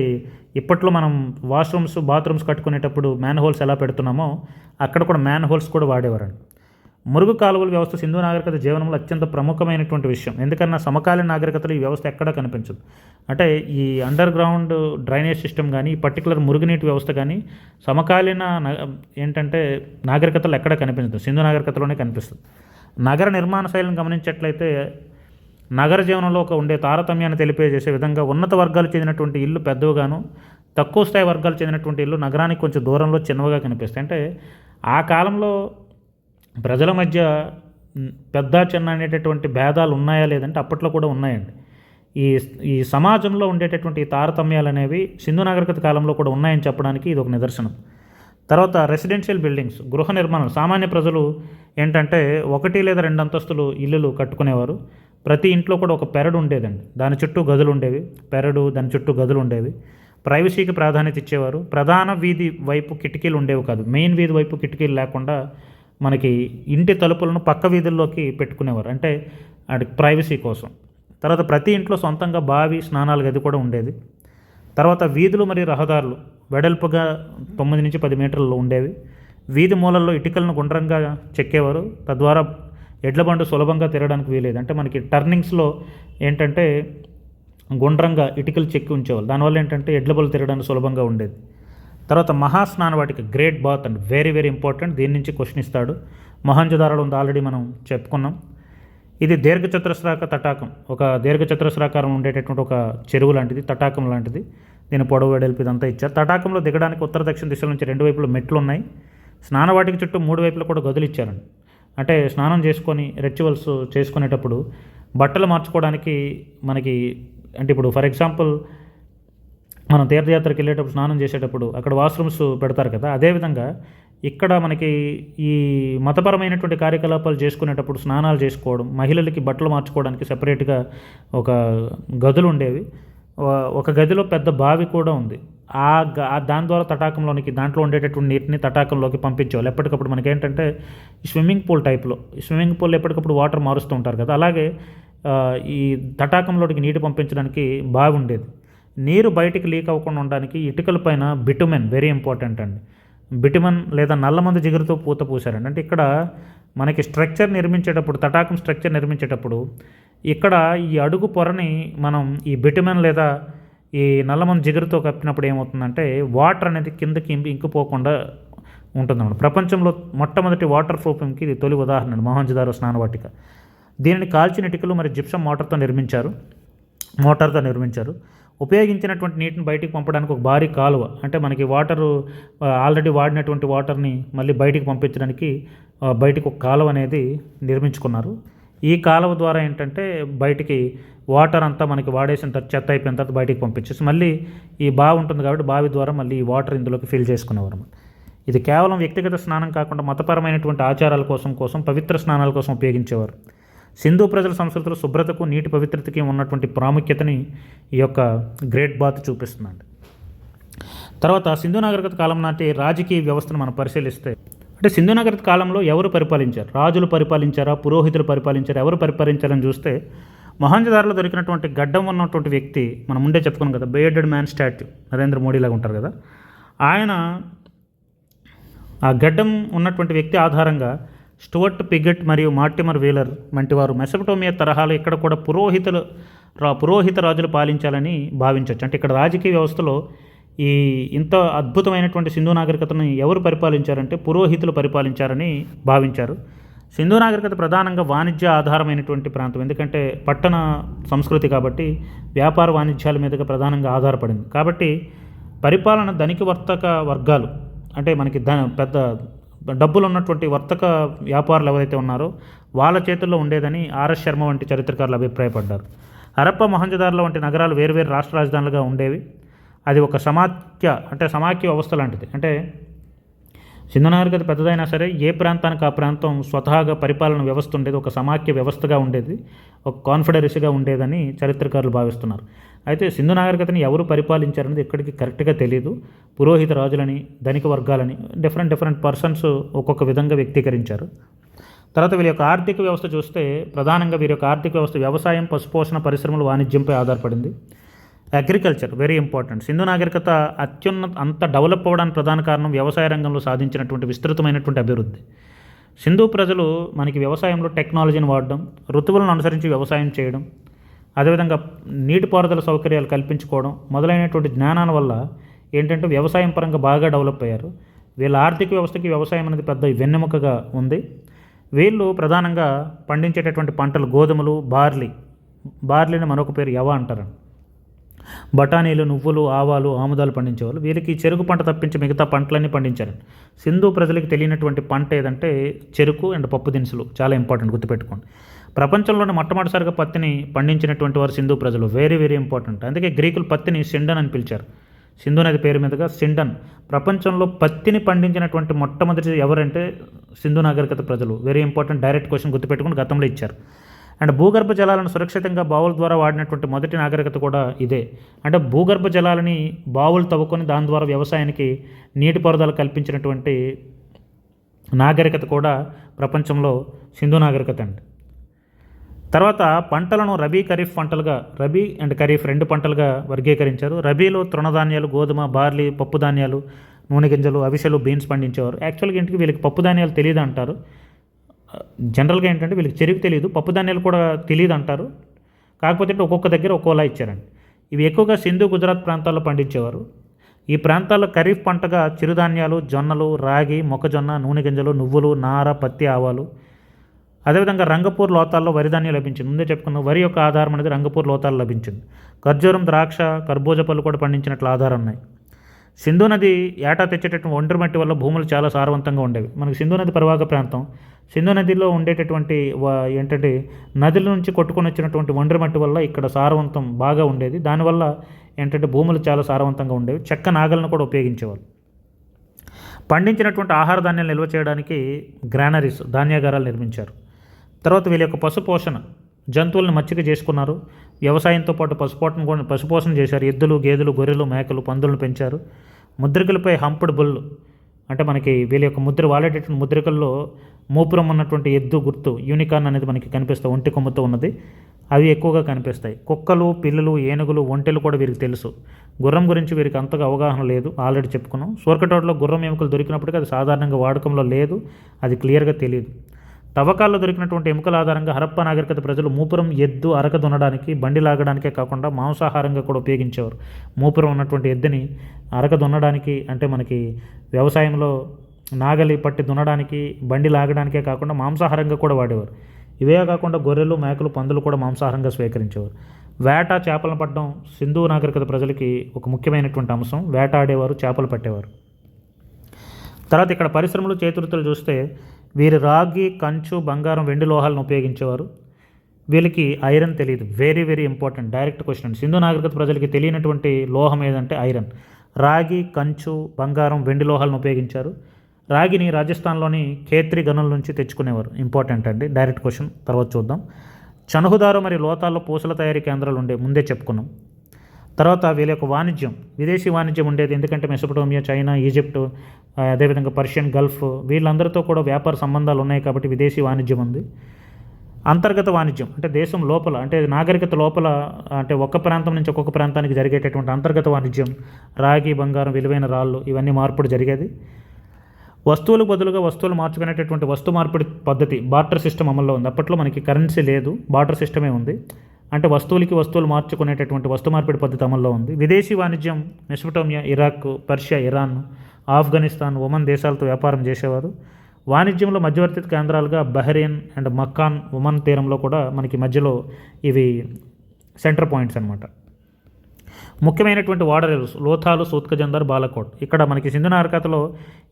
ఇప్పట్లో మనం వాష్రూమ్స్, బాత్రూమ్స్ కట్టుకునేటప్పుడు మ్యాన్ హోల్స్ ఎలా పెడుతున్నామో అక్కడ కూడా మ్యాన్ హోల్స్ కూడా వాడేవారండి. మురుగు కాలువల వ్యవస్థ సింధు నాగరికత జీవనంలో అత్యంత ప్రముఖమైనటువంటి విషయం. ఎందుకన్నా సమకాలీన నాగరికతలో ఈ వ్యవస్థ ఎక్కడా కనిపించదు. అంటే ఈ అండర్ గ్రౌండ్ డ్రైనేజ్ సిస్టమ్ కానీ, ఈ పర్టికులర్ మురుగునీటి వ్యవస్థ కానీ సమకాలీన ఏంటంటే నాగరికతలో ఎక్కడా కనిపించదు, సింధు నాగరికతలోనే కనిపిస్తుంది. నగర నిర్మాణ శైలిని గమనించట్లయితే నగర జీవనంలో ఉండే తారతమ్యాన్ని తెలియజేసే విధంగా ఉన్నత వర్గాలు చెందినటువంటి ఇల్లు పెద్దవిగాను, తక్కువ స్థాయి వర్గాలు చెందినటువంటి ఇల్లు నగరానికి కొంచెం దూరంలో చిన్నవిగా కనిపిస్తాయి. అంటే ఆ కాలంలో ప్రజల మధ్య పెద్ద చిన్న అనేటటువంటి భేదాలు ఉన్నాయా లేదంటే అప్పట్లో కూడా ఉన్నాయండి. ఈ సమాజంలో ఉండేటటువంటి తారతమ్యాలు అనేవి సింధు నాగరికత కాలంలో కూడా ఉన్నాయని చెప్పడానికి ఇది ఒక నిదర్శనం. తర్వాత రెసిడెన్షియల్ బిల్డింగ్స్, గృహ నిర్మాణం. సామాన్య ప్రజలు ఏంటంటే 1 లేదా 2 అంతస్తులు ఇల్లులు కట్టుకునేవారు. ప్రతి ఇంట్లో కూడా ఒక పెరడు ఉండేదండి. దాని చుట్టూ గదులు ఉండేవి. దాని చుట్టూ గదులు ఉండేవి. ప్రైవసీకి ప్రాధాన్యత ఇచ్చేవారు. ప్రధాన వీధి వైపు కిటికీలు ఉండేవి కాదు. మెయిన్ వీధి వైపు కిటికీలు లేకుండా మనకి ఇంటి తలుపులను పక్క వీధుల్లోకి పెట్టుకునేవారు. అంటే అది ప్రైవసీ కోసం. తర్వాత ప్రతి ఇంట్లో సొంతంగా బావి, స్నానాల గది కూడా ఉండేది. తర్వాత వీధులు మరియు రహదారులు వెడల్పుగా 9 నుంచి 10 మీటర్లు ఉండేవి. వీధి మూలల్లో ఇటుకలను గుండ్రంగా చెక్కేవారు. తద్వారా ఎడ్ల బండు సులభంగా తిరగడానికి వీలేదు. అంటే మనకి టర్నింగ్స్లో ఏంటంటే గుండ్రంగా ఇటుకలు చెక్కి ఉంచేవాళ్ళు. దానివల్ల ఏంటంటే ఎడ్ల బండ్లు తిరగడానికి సులభంగా ఉండేది. తర్వాత మహాస్నాన వాటిక, great bath and very very important. దీని నుంచి క్వశ్చన్ ఇస్తాడు. మొహంజదారోలో ఉంది, ఆల్రెడీ మనం చెప్పుకున్నాం. ఇది దీర్ఘచతురస్రాక తటాకం. ఒక దీర్ఘచతురస్రాకారం ఉండేటటువంటి ఒక చెరువు లాంటిది, తటాకం లాంటిది. దీని పొడవు, వెడల్పు ఇదంతా ఇచ్చారు. తటాకంలో దిగడానికి ఉత్తర దక్షిణ దిశల నుంచి 2 వైపులు మెట్లు ఉన్నాయి. స్నానవాటిక చుట్టూ 3 వైపులు కూడా గదులు ఇచ్చారండి. అంటే స్నానం చేసుకొని రిచువల్స్ చేసుకునేటప్పుడు బట్టలు మార్చుకోవడానికి మనకి అంటే ఇప్పుడు ఫర్ ఎగ్జాంపుల్ మనం తీర్థయాత్రకి వెళ్ళేటప్పుడు స్నానం చేసేటప్పుడు అక్కడ వాష్రూమ్స్ పెడతారు కదా, అదేవిధంగా ఇక్కడ మనకి ఈ మతపరమైనటువంటి కార్యకలాపాలు చేసుకునేటప్పుడు స్నానాలు చేసుకోవడం, మహిళలకి బట్టలు మార్చుకోవడానికి సెపరేట్గా ఒక గదులు ఉండేవి. ఒక గదిలో పెద్ద బావి కూడా ఉంది. దాని ద్వారా తటాకంలోనికి దాంట్లో ఉండేటటువంటి నీటిని తటాకంలోకి పంపించేవాళ్ళు. ఎప్పటికప్పుడు మనకేంటంటే స్విమ్మింగ్ పూల్ టైప్లో, స్విమ్మింగ్ పూల్ ఎప్పటికప్పుడు వాటర్ మారుస్తూ ఉంటారు కదా, అలాగే ఈ తటాకంలోకి నీటి పంపించడానికి బావి ఉండేది. నీరు బయటికి లీక్ అవ్వకుండా ఉండడానికి ఇటుకల పైన బిటుమెన్ వెరీ ఇంపార్టెంట్ అండి. బిటుమన్ లేదా నల్లమందు జిగురుతో పూత పూశారండి. అంటే ఇక్కడ మనకి స్ట్రక్చర్ నిర్మించేటప్పుడు, తటాకం స్ట్రక్చర్ నిర్మించేటప్పుడు ఇక్కడ ఈ అడుగు పొరని మనం ఈ బిటుమన్ లేదా ఈ నల్లమందు జిగురుతో కప్పినప్పుడు ఏమవుతుందంటే వాటర్ అనేది కిందకి ఇంకిపోకుండా ఉంటుందన్నమాట. ప్రపంచంలో మొట్టమొదటి వాటర్ ప్రూఫింగ్కి ఇది తొలి ఉదాహరణ మొహంజదారో స్నానవాటిక. దీనిని కాల్చిన ఇటుకలు మరియు జిప్సం మోటార్తో నిర్మించారు. ఉపయోగించినటువంటి నీటిని బయటికి పంపడానికి ఒక భారీ కాలువ, అంటే మనకి వాటరు ఆల్రెడీ వాడినటువంటి వాటర్ని మళ్ళీ బయటికి పంపించడానికి బయటికి ఒక కాలువ అనేది నిర్మించుకున్నారు. ఈ కాలువ ద్వారా ఏంటంటే బయటికి వాటర్ అంతా మనకి వాడేసిన తర్వాత, చెత్త అయిపోయిన తర్వాత బయటికి పంపించేసి మళ్ళీ ఈ బావి ఉంటుంది కాబట్టి బావి ద్వారా మళ్ళీ ఈ వాటర్ ఇందులోకి ఫిల్ చేసుకునేవారు. ఇది కేవలం వ్యక్తిగత స్నానం కాకుండా మతపరమైనటువంటి ఆచారాల కోసం పవిత్ర స్నానాల కోసం ఉపయోగించేవారు. సింధు ప్రజల సంస్కృతిలో శుభ్రతకు, నీటి పవిత్రతకి ఉన్నటువంటి ప్రాముఖ్యతని ఈ యొక్క గ్రేట్ బాత్ చూపిస్తుందండి. తర్వాత సింధు నాగరికత కాలం నాటి రాజకీయ వ్యవస్థను మనం పరిశీలిస్తే, అంటే సింధు నాగరికత కాలంలో ఎవరు పరిపాలించారు? రాజులు పరిపాలించారా, పురోహితులు పరిపాలించారా, ఎవరు పరిపాలించారని చూస్తే మొహంజదారోలో దొరికినటువంటి గడ్డం ఉన్నటువంటి వ్యక్తి, మనం ముందే చెప్పుకున్నాం కదా, బేర్డెడ్ మ్యాన్ స్టాట్యూ, నరేంద్ర మోడీ లాగా ఉంటారు కదా, ఆయన ఆ గడ్డం ఉన్నటువంటి వ్యక్తి ఆధారంగా స్టువర్ట్ పిగెట్ మరియు మార్టిమర్ వీలర్ వంటి వారు మెసపటోమియా తరహాలో ఇక్కడ కూడా పురోహిత రాజులు పాలించాలని భావించవచ్చు. అంటే ఇక్కడ రాజకీయ వ్యవస్థలో ఈ ఇంత అద్భుతమైనటువంటి సింధు నాగరికతను ఎవరు పరిపాలించారంటే పురోహితులు పరిపాలించారని భావించారు. సింధు నాగరికత ప్రధానంగా వాణిజ్య ఆధారమైనటువంటి ప్రాంతం, ఎందుకంటే పట్టణ సంస్కృతి కాబట్టి వ్యాపార వాణిజ్యాల మీదుగా ప్రధానంగా ఆధారపడింది. కాబట్టి పరిపాలన ధనిక వర్తక వర్గాలు, అంటే మనకి పెద్ద డబ్బులు ఉన్నటువంటి వర్తక వ్యాపారులు ఎవరైతే ఉన్నారో వాళ్ళ చేతుల్లో ఉండేదని ఆర్ఎస్ శర్మ వంటి చరిత్రకారులు అభిప్రాయపడ్డారు. హరప్ప, మొహంజదార్ల వంటి నగరాలు వేరువేరు రాష్ట్ర రాజధానులుగా ఉండేవి. అది ఒక సమాఖ్య వ్యవస్థ లాంటిది. అంటే సింధు నాగరికత పెద్దదైనా సరే ఏ ప్రాంతానికి ఆ ప్రాంతం స్వతహాగా పరిపాలన వ్యవస్థ ఉండేది, ఒక సమాఖ్య వ్యవస్థగా ఉండేది, ఒక కాన్ఫెడరసీగా ఉండేదని చరిత్రకారులు భావిస్తున్నారు. అయితే సింధు నాగరికతని ఎవరు పరిపాలించారనేది ఇక్కడికి కరెక్ట్గా తెలియదు. పురోహిత రాజులని, ధనిక వర్గాలని డిఫరెంట్ పర్సన్స్ ఒక్కొక్క విధంగా వ్యక్తీకరించారు. తర్వాత వీళ్ళ యొక్క ఆర్థిక వ్యవస్థ చూస్తే ప్రధానంగా వీరి యొక్క ఆర్థిక వ్యవస్థ వ్యవసాయం, పశుపోషణ, పరిశ్రమలు, వాణిజ్యంపై ఆధారపడింది. Agriculture very important. సింధు నాగరికత అంత డెవలప్ అవ్వడానికి ప్రధాన కారణం వ్యవసాయ రంగంలో సాధించినటువంటి విస్తృతమైనటువంటి అభివృద్ధి. సింధు ప్రజలు మనకి వ్యవసాయంలో టెక్నాలజీని వాడడం, ఋతువులను అనుసరించి వ్యవసాయం చేయడం, అదేవిధంగా నీటిపారుదల సౌకర్యాలు కల్పించుకోవడం మొదలైనటువంటి జ్ఞానాల వల్ల ఏంటంటే వ్యవసాయం పరంగా బాగా డెవలప్ అయ్యారు. వీళ్ళ ఆర్థిక వ్యవస్థకి వ్యవసాయం అనేది పెద్ద వెన్నెముకగా ఉంది. వీళ్ళు ప్రధానంగా పండించేటటువంటి పంటలు గోధుమలు, బార్లీని మరొక పేరు యవ అంటారు. బఠానీలు, నువ్వులు, ఆవాలు, ఆముదాలు పండించేవాళ్ళు. వీళ్ళకి చెరుకు పంట తప్పించి మిగతా పంటలన్నీ పండించారు. సింధు ప్రజలకు తెలియనటువంటి పంట ఏదంటే చెరుకు అండ్ పప్పు దినుసులు. చాలా ఇంపార్టెంట్, గుర్తుపెట్టుకోండి. ప్రపంచంలోనే మొట్టమొదటిసారిగా పత్తిని పండించినటువంటి వారు సింధు ప్రజలు. Very important. అందుకే గ్రీకులు పత్తిని సిండన్ అని పిలిచారు. సింధు నది పేరు మీదుగా సిండన్. ప్రపంచంలో పత్తిని పండించినటువంటి మొట్టమొదటి ఎవరంటే సింధు నాగరికత ప్రజలు. వెరీ ఇంపార్టెంట్, డైరెక్ట్ క్వశ్చన్ గుర్తుపెట్టుకుని గతంలో ఇచ్చారు. అండ్ భూగర్భ జలాలను సురక్షితంగా బావుల ద్వారా వాడినటువంటి మొదటి నాగరికత కూడా ఇదే. అంటే భూగర్భ జలాలని బావులు తవ్వుకొని దాని ద్వారా వ్యవసాయానికి నీటిపారుదల కల్పించినటువంటి నాగరికత కూడా ప్రపంచంలో సింధు నాగరికత అండి. తర్వాత పంటలను రబీ, ఖరీఫ్ పంటలుగా, రబీ అండ్ ఖరీఫ్ 2 పంటలుగా వర్గీకరించారు. రబీలో తృణధాన్యాలు, గోధుమ, బార్లీ, పప్పు ధాన్యాలు, నూనె గింజలు, అవిసెలు, బీన్స్ పండించేవారు. యాక్చువల్గా ఇంటికి వీళ్ళకి పప్పు ధాన్యాలు తెలియదు అంటారు. జనరల్గా ఏంటంటే వీళ్ళకి చెరుకు తెలియదు, పప్పు ధాన్యాలు కూడా తెలియదు అంటారు. కాకపోతే ఒక్కొక్క దగ్గర ఒక్కోలా ఇచ్చారండి. ఇవి ఎక్కువగా సింధు, గుజరాత్ ప్రాంతాల్లో పండించేవారు. ఈ ప్రాంతాల్లో ఖరీఫ్ పంటగా చిరుధాన్యాలు, జొన్నలు, రాగి, మొక్కజొన్న, నూనె గింజలు, నువ్వులు, నార, పత్తి, ఆవాలు. అదేవిధంగా రంగపూర్ లోతాల్లో వరి ధాన్యం లభించింది. ముందే చెప్పుకున్న వరి యొక్క ఆధారం అనేది రంగపూర్ లోతాల్లో లభించింది. ఖర్జూరం, ద్రాక్ష, కర్బూజ పళ్ళు కూడా పండించినట్లు ఆధారం ఉన్నాయి. సింధు నది ఏటా తెచ్చేటటువంటి ఒండ్రు మట్టి వల్ల భూములు చాలా సారవంతంగా ఉండేవి. మనకి సింధు నది పరివాహక ప్రాంతం. సింధు నదిలో ఉండేటటువంటి ఏంటంటే నదుల నుంచి కొట్టుకొని వచ్చినటువంటి ఒండ్రు మట్టి వల్ల ఇక్కడ సారవంతం బాగా ఉండేది. దానివల్ల ఏంటంటే భూములు చాలా సారవంతంగా ఉండేవి. చెక్క నాగలను కూడా ఉపయోగించేవాళ్ళు. పండించినటువంటి ఆహార ధాన్యాలు నిల్వ చేయడానికి గ్రానరీస్, ధాన్యాగారాలు నిర్మించారు. తర్వాత వీళ్ళ యొక్క పశుపోషణ, జంతువులను మచ్చిక చేసుకున్నారు. వ్యవసాయంతో పాటు పశుపోషణ చేశారు. ఎద్దులు, గేదెలు, గొర్రెలు, మేకలు, పందులను పెంచారు. ముద్రికలపై హంప్డ్ బుల్, అంటే మనకి వీళ్ళ యొక్క వాడేటటువంటి ముద్రికల్లో మూపురం ఉన్నటువంటి ఎద్దు గుర్తు, యూనికార్న్ అనేది మనకి కనిపిస్తూ ఒంటి కొమ్ముతో ఉన్నది. అవి ఎక్కువగా కనిపిస్తాయి. కుక్కలు, పిల్లులు, ఏనుగులు, ఒంటెలు కూడా వీరికి తెలుసు. గుర్రం గురించి వీరికి అంతగా అవగాహన లేదు, ఆల్రెడీ చెప్పుకున్నాం. సూరకటోటలో గుర్రం ఎముకలు దొరికినప్పటికీ అది సాధారణంగా వాడకంలో లేదు, అది క్లియర్గా తెలియదు. తవ్వకాల్లో దొరికినటువంటి ఎముకల ఆధారంగా హరప్పా నాగరికత ప్రజలు మూపురం, ఎద్దు, అరక దున్నడానికి, బండి లాగడానికే కాకుండా మాంసాహారంగా కూడా ఉపయోగించేవారు. మూపురం ఉన్నటువంటి ఎద్దుని అరక దున్నడానికి, అంటే మనకి వ్యవసాయంలో నాగలి పట్టి దున్నడానికి, బండి లాగడానికే కాకుండా మాంసాహారంగా కూడా వాడేవారు. ఇవే కాకుండా గొర్రెలు, మేకలు, పందులు కూడా మాంసాహారంగా స్వీకరించేవారు. వేట, చేపలను పట్టడం సింధు నాగరికత ప్రజలకి ఒక ముఖ్యమైనటువంటి అంశం. వేట ఆడేవారు, చేపలు పట్టేవారు. తర్వాత ఇక్కడ పరిశ్రమలు, చేతివృత్తులు చూస్తే వీరు రాగి, కంచు, బంగారం, వెండి లోహాలను ఉపయోగించేవారు. వీళ్ళకి ఐరన్ తెలియదు. Very very important direct question. Sindhu నాగరికత ప్రజలకి తెలియనటువంటి లోహం ఏదంటే ఐరన్. రాగి, కంచు, బంగారం, వెండి లోహాలను ఉపయోగించారు. రాగిని రాజస్థాన్లోని ఖేత్రి గనుల నుంచి తెచ్చుకునేవారు. ఇంపార్టెంట్ అండి, డైరెక్ట్ క్వశ్చన్, తర్వాత చూద్దాం. చనుహుదారు మరియు లోతాల్లో పూసల తయారీ కేంద్రాలు ముందే చెప్పుకున్నాం. తర్వాత వీళ్ళ యొక్క వాణిజ్యం, విదేశీ వాణిజ్యం ఉండేది. ఎందుకంటే మెసొపటోమియా, చైనా, ఈజిప్టు, అదేవిధంగా పర్షియన్ గల్ఫ్, వీళ్ళందరితో కూడా వ్యాపార సంబంధాలు ఉన్నాయి కాబట్టి విదేశీ వాణిజ్యం ఉంది. అంతర్గత వాణిజ్యం అంటే దేశం లోపల, అంటే నాగరికత లోపల, అంటే ఒక్క ప్రాంతం నుంచి ఒక్కొక్క ప్రాంతానికి జరిగేటటువంటి అంతర్గత వాణిజ్యం. రాగి, బంగారం, విలువైన రాళ్ళు, ఇవన్నీ మార్పిడి జరిగేది. వస్తువులకు బదులుగా వస్తువులు మార్చుకునేటటువంటి వస్తు మార్పిడి పద్ధతి, బార్టర్ సిస్టమ్ అమల్లో ఉంది. అప్పట్లో మనకి కరెన్సీ లేదు, బార్టర్ సిస్టమే ఉంది. అంటే వస్తువులకి వస్తువులు మార్చుకునేటటువంటి వస్తు మార్పిడి పద్ధతి అమల్లో ఉంది. విదేశీ వాణిజ్యం Mesopotamia, Iraq, Persia, Iran, Afghanistan, Oman దేశాలతో వ్యాపారం చేసేవారు. వాణిజ్యంలో మధ్యవర్తి కేంద్రాలుగా బహ్రెయిన్ అండ్ మక్కాన్, ఒమన్ తీరంలో కూడా మనకి మధ్యలో ఇవి సెంటర్ పాయింట్స్ అనమాట. ముఖ్యమైనటువంటి ఓడరేవులు లోథాలు, సూత్కజందర్, బాలకోట్. ఇక్కడ మనకి సింధు నాగరికతలో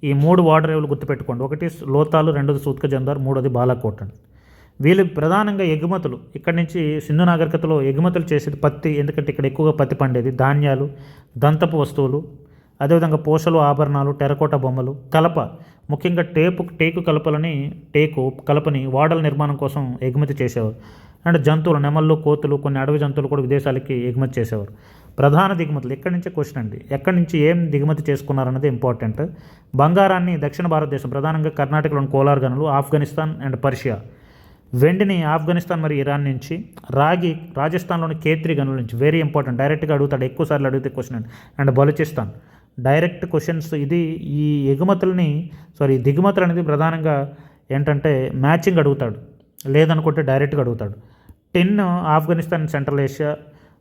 ఈ 3 ఓడరేవులు గుర్తుపెట్టుకోండి. ఒకటి లోథాలు, రెండోది సూత్కజందర్, మూడోది బాలకోట్ అండి. వీళ్ళు ప్రధానంగా ఎగుమతులు, ఇక్కడి నుంచి సింధు నాగరికతలో ఎగుమతులు చేసేది పత్తి. ఎందుకంటే ఇక్కడ ఎక్కువగా పత్తి పండేది. ధాన్యాలు, దంతపు వస్తువులు, అదేవిధంగా పూసలు, ఆభరణాలు, టెరకోట బొమ్మలు, కలప, ముఖ్యంగా టేకు కలపని ఓడల నిర్మాణం కోసం ఎగుమతి చేసేవారు. అండ్ జంతువులు, నెమళ్ళు, కోతులు, కొన్ని అడవి జంతువులు కూడా విదేశాలకి ఎగుమతి చేసేవారు. ప్రధాన దిగుమతులు ఎక్కడి నుంచే క్వశ్చన్ అండి, ఎక్కడి నుంచి ఏం దిగుమతి చేసుకున్నారన్నది ఇంపార్టెంట్. బంగారాన్ని దక్షిణ భారతదేశం, ప్రధానంగా కర్ణాటకలోని కోలార్ గనులు, ఆఫ్ఘనిస్తాన్ అండ్ పర్షియా. వెండిని ఆఫ్ఘనిస్తాన్ మరియు ఇరాన్ నుంచి. రాగి రాజస్థాన్లోని ఖేత్రి గనుల నుంచి. వెరీ ఇంపార్టెంట్, డైరెక్ట్గా అడుగుతాడు, ఎక్కువసార్లు అడిగితే క్వశ్చన్ అండి. అండ్ బలూచిస్తాన్. Direct questions. ఇది ఈ దిగుమతులు అనేది ప్రధానంగా ఏంటంటే మ్యాచింగ్ అడుగుతాడు, లేదనుకుంటే డైరెక్ట్గా అడుగుతాడు. టిన్ ఆఫ్ఘనిస్తాన్, సెంట్రల్ ఏషియా.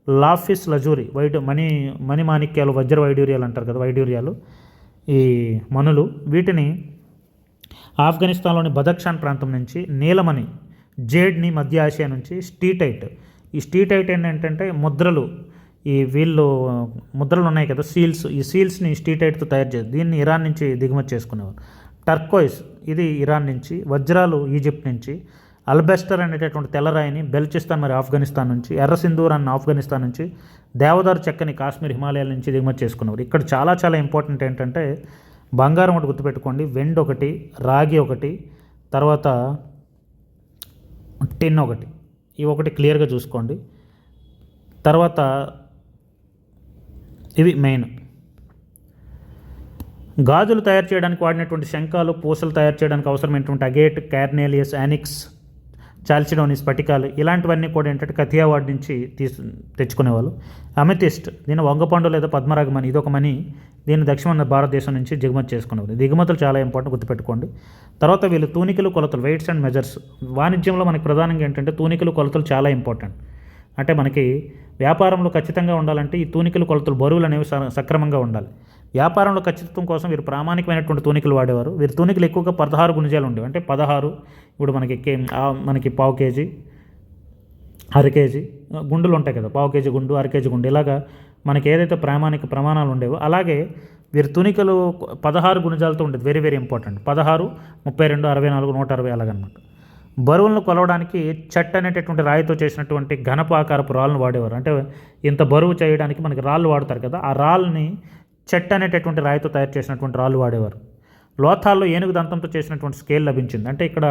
లాఫిస్ లజూరి, మణిమాణిక్యాలు, వజ్ర వైడూర్యాలు అంటారు కదా, వైడూర్యాలు, ఈ మనులు. వీటిని ఆఫ్ఘనిస్తాన్లోని బదక్షాన్ ప్రాంతం నుంచి. నీలమణి, జేడ్ని మధ్య ఆసియా నుంచి. స్టీటైట్, ఈ స్టీటైట్ ఏంటంటే ముద్రలు, ముద్రలు ఉన్నాయి కదా, సీల్స్, ఈ సీల్స్ని స్టీటైట్తో తయారు చేసి దీన్ని ఇరాన్ నుంచి దిగుమతి చేసుకునేవారు. టర్కోయిస్, ఇది ఇరాన్ నుంచి. వజ్రాలు ఈజిప్ట్ నుంచి. అల్బెస్టర్ అనేటటువంటి తెల్లరాయిని బెల్చిస్తాన్ మరియు ఆఫ్ఘనిస్తాన్ నుంచి. ఎర్ర సింధూరాన్ని ఆఫ్ఘనిస్తాన్ నుంచి. దేవదారు చెక్కని కాశ్మీర్, హిమాలయాల నుంచి దిగుమతి చేసుకునేవారు. ఇక్కడ చాలా చాలా ఇంపార్టెంట్ ఏంటంటే బంగారం ఒకటి గుర్తుపెట్టుకోండి, వెండి ఒకటి, రాగి ఒకటి, తర్వాత టిన్ ఒకటి, ఇవి ఒకటి క్లియర్గా చూసుకోండి. తర్వాత ఇవి మెయిన్. గాజులు తయారు చేయడానికి వాడినటువంటి శంఖాలు, పూసలు తయారు చేయడానికి అవసరమైనటువంటి అగేట్, కార్నేలియస్, యానిక్స్, చాల్చిడోని, స్ఫటికాలు, ఇలాంటివన్నీ కూడా ఏంటంటే కథియావాడ్ నుంచి తెచ్చుకునేవాళ్ళు. అమెథిస్ట్, దీని వంగపండు లేదా పద్మరాగమణి, ఇదొక మణి, దీన్ని దక్షిణ భారతదేశం నుంచి దిగుమతి చేసుకునేవాళ్ళు. దిగుమతులు చాలా ఇంపార్టెంట్, గుర్తుపెట్టుకోండి. తర్వాత వీళ్ళు తూనికలు, కొలతలు, వెయిట్స్ అండ్ మెజర్స్. వాణిజ్యంలో మనకి ప్రధానంగా ఏంటంటే తూనికలు, కొలతలు చాలా ఇంపార్టెంట్. అంటే మనకి వ్యాపారంలో ఖచ్చితంగా ఉండాలంటే ఈ తూనికలు, కొలతలు, బరువులు అనేవి సక్రమంగా ఉండాలి. వ్యాపారంలో ఖచ్చితత్వం కోసం వీరు ప్రామాణికమైనటువంటి తూనికలు వాడేవారు. వీరి తూనికలు ఎక్కువగా 16 గుణిజాలు ఉండేవి. అంటే 16, ఇప్పుడు మనకి పావు కేజీ, అర కేజీ గుండులు ఉంటాయి కదా, పావు కేజీ గుండు, అర కేజీ గుండు, ఇలాగా మనకి ఏదైతే ప్రామాణిక ప్రమాణాలు ఉండేవో అలాగే వీరి తునికలు 16 గుణిజాలతో ఉండేది. Very very important. 16, 32, 64, 160 అలాగనమాట. బరువులను కొలవడానికి చెట్ అనేటటువంటి రాయితో చేసినటువంటి ఘనపు ఆకారపు రాళ్ళను వాడేవారు. అంటే ఇంత బరువు చేయడానికి మనకి రాళ్ళు వాడతారు కదా, ఆ రాళ్ళని చెట్ అనేటటువంటి రాయితో తయారు చేసినటువంటి రాళ్ళు వాడేవారు. లోథాల్లో ఏనుగు దంతంతో చేసినటువంటి స్కేల్ లభించింది. అంటే ఇక్కడ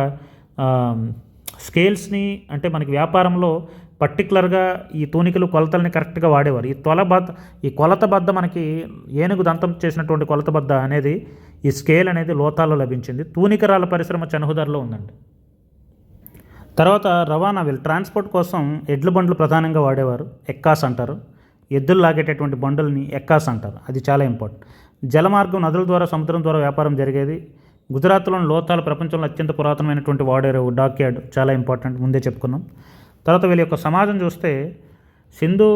స్కేల్స్ని అంటే మనకి వ్యాపారంలో పర్టికులర్గా ఈ తూనికలు కొలతల్ని కరెక్ట్గా వాడేవారు. ఈ కొలత బద్ద మనకి ఏనుగు దంతం చేసినటువంటి కొలత బద్ద అనేది ఈ స్కేల్ అనేది లోథాల్లో లభించింది. తూనికరాల పరిశ్రమ చనుహుదార్లో ఉందండి. తర్వాత రవాణా వీళ్ళు ట్రాన్స్పోర్ట్ కోసం ఎడ్ల బండ్లు ప్రధానంగా వాడేవారు, ఎక్కాస్ అంటారు. ఎద్దులు లాగేటటువంటి బండుల్ని ఎక్కాస్ అంటారు. అది చాలా ఇంపార్టెంట్. జలమార్గం నదుల ద్వారా సముద్రం ద్వారా వ్యాపారం జరిగేది. గుజరాత్లోని లోతాలు ప్రపంచంలో అత్యంత పురాతనమైనటువంటి వాడేరు డాక్ యార్డ్, చాలా ఇంపార్టెంట్, ముందే చెప్పుకున్నాం. తర్వాత వీళ్ళ యొక్క సమాజం చూస్తే సింధు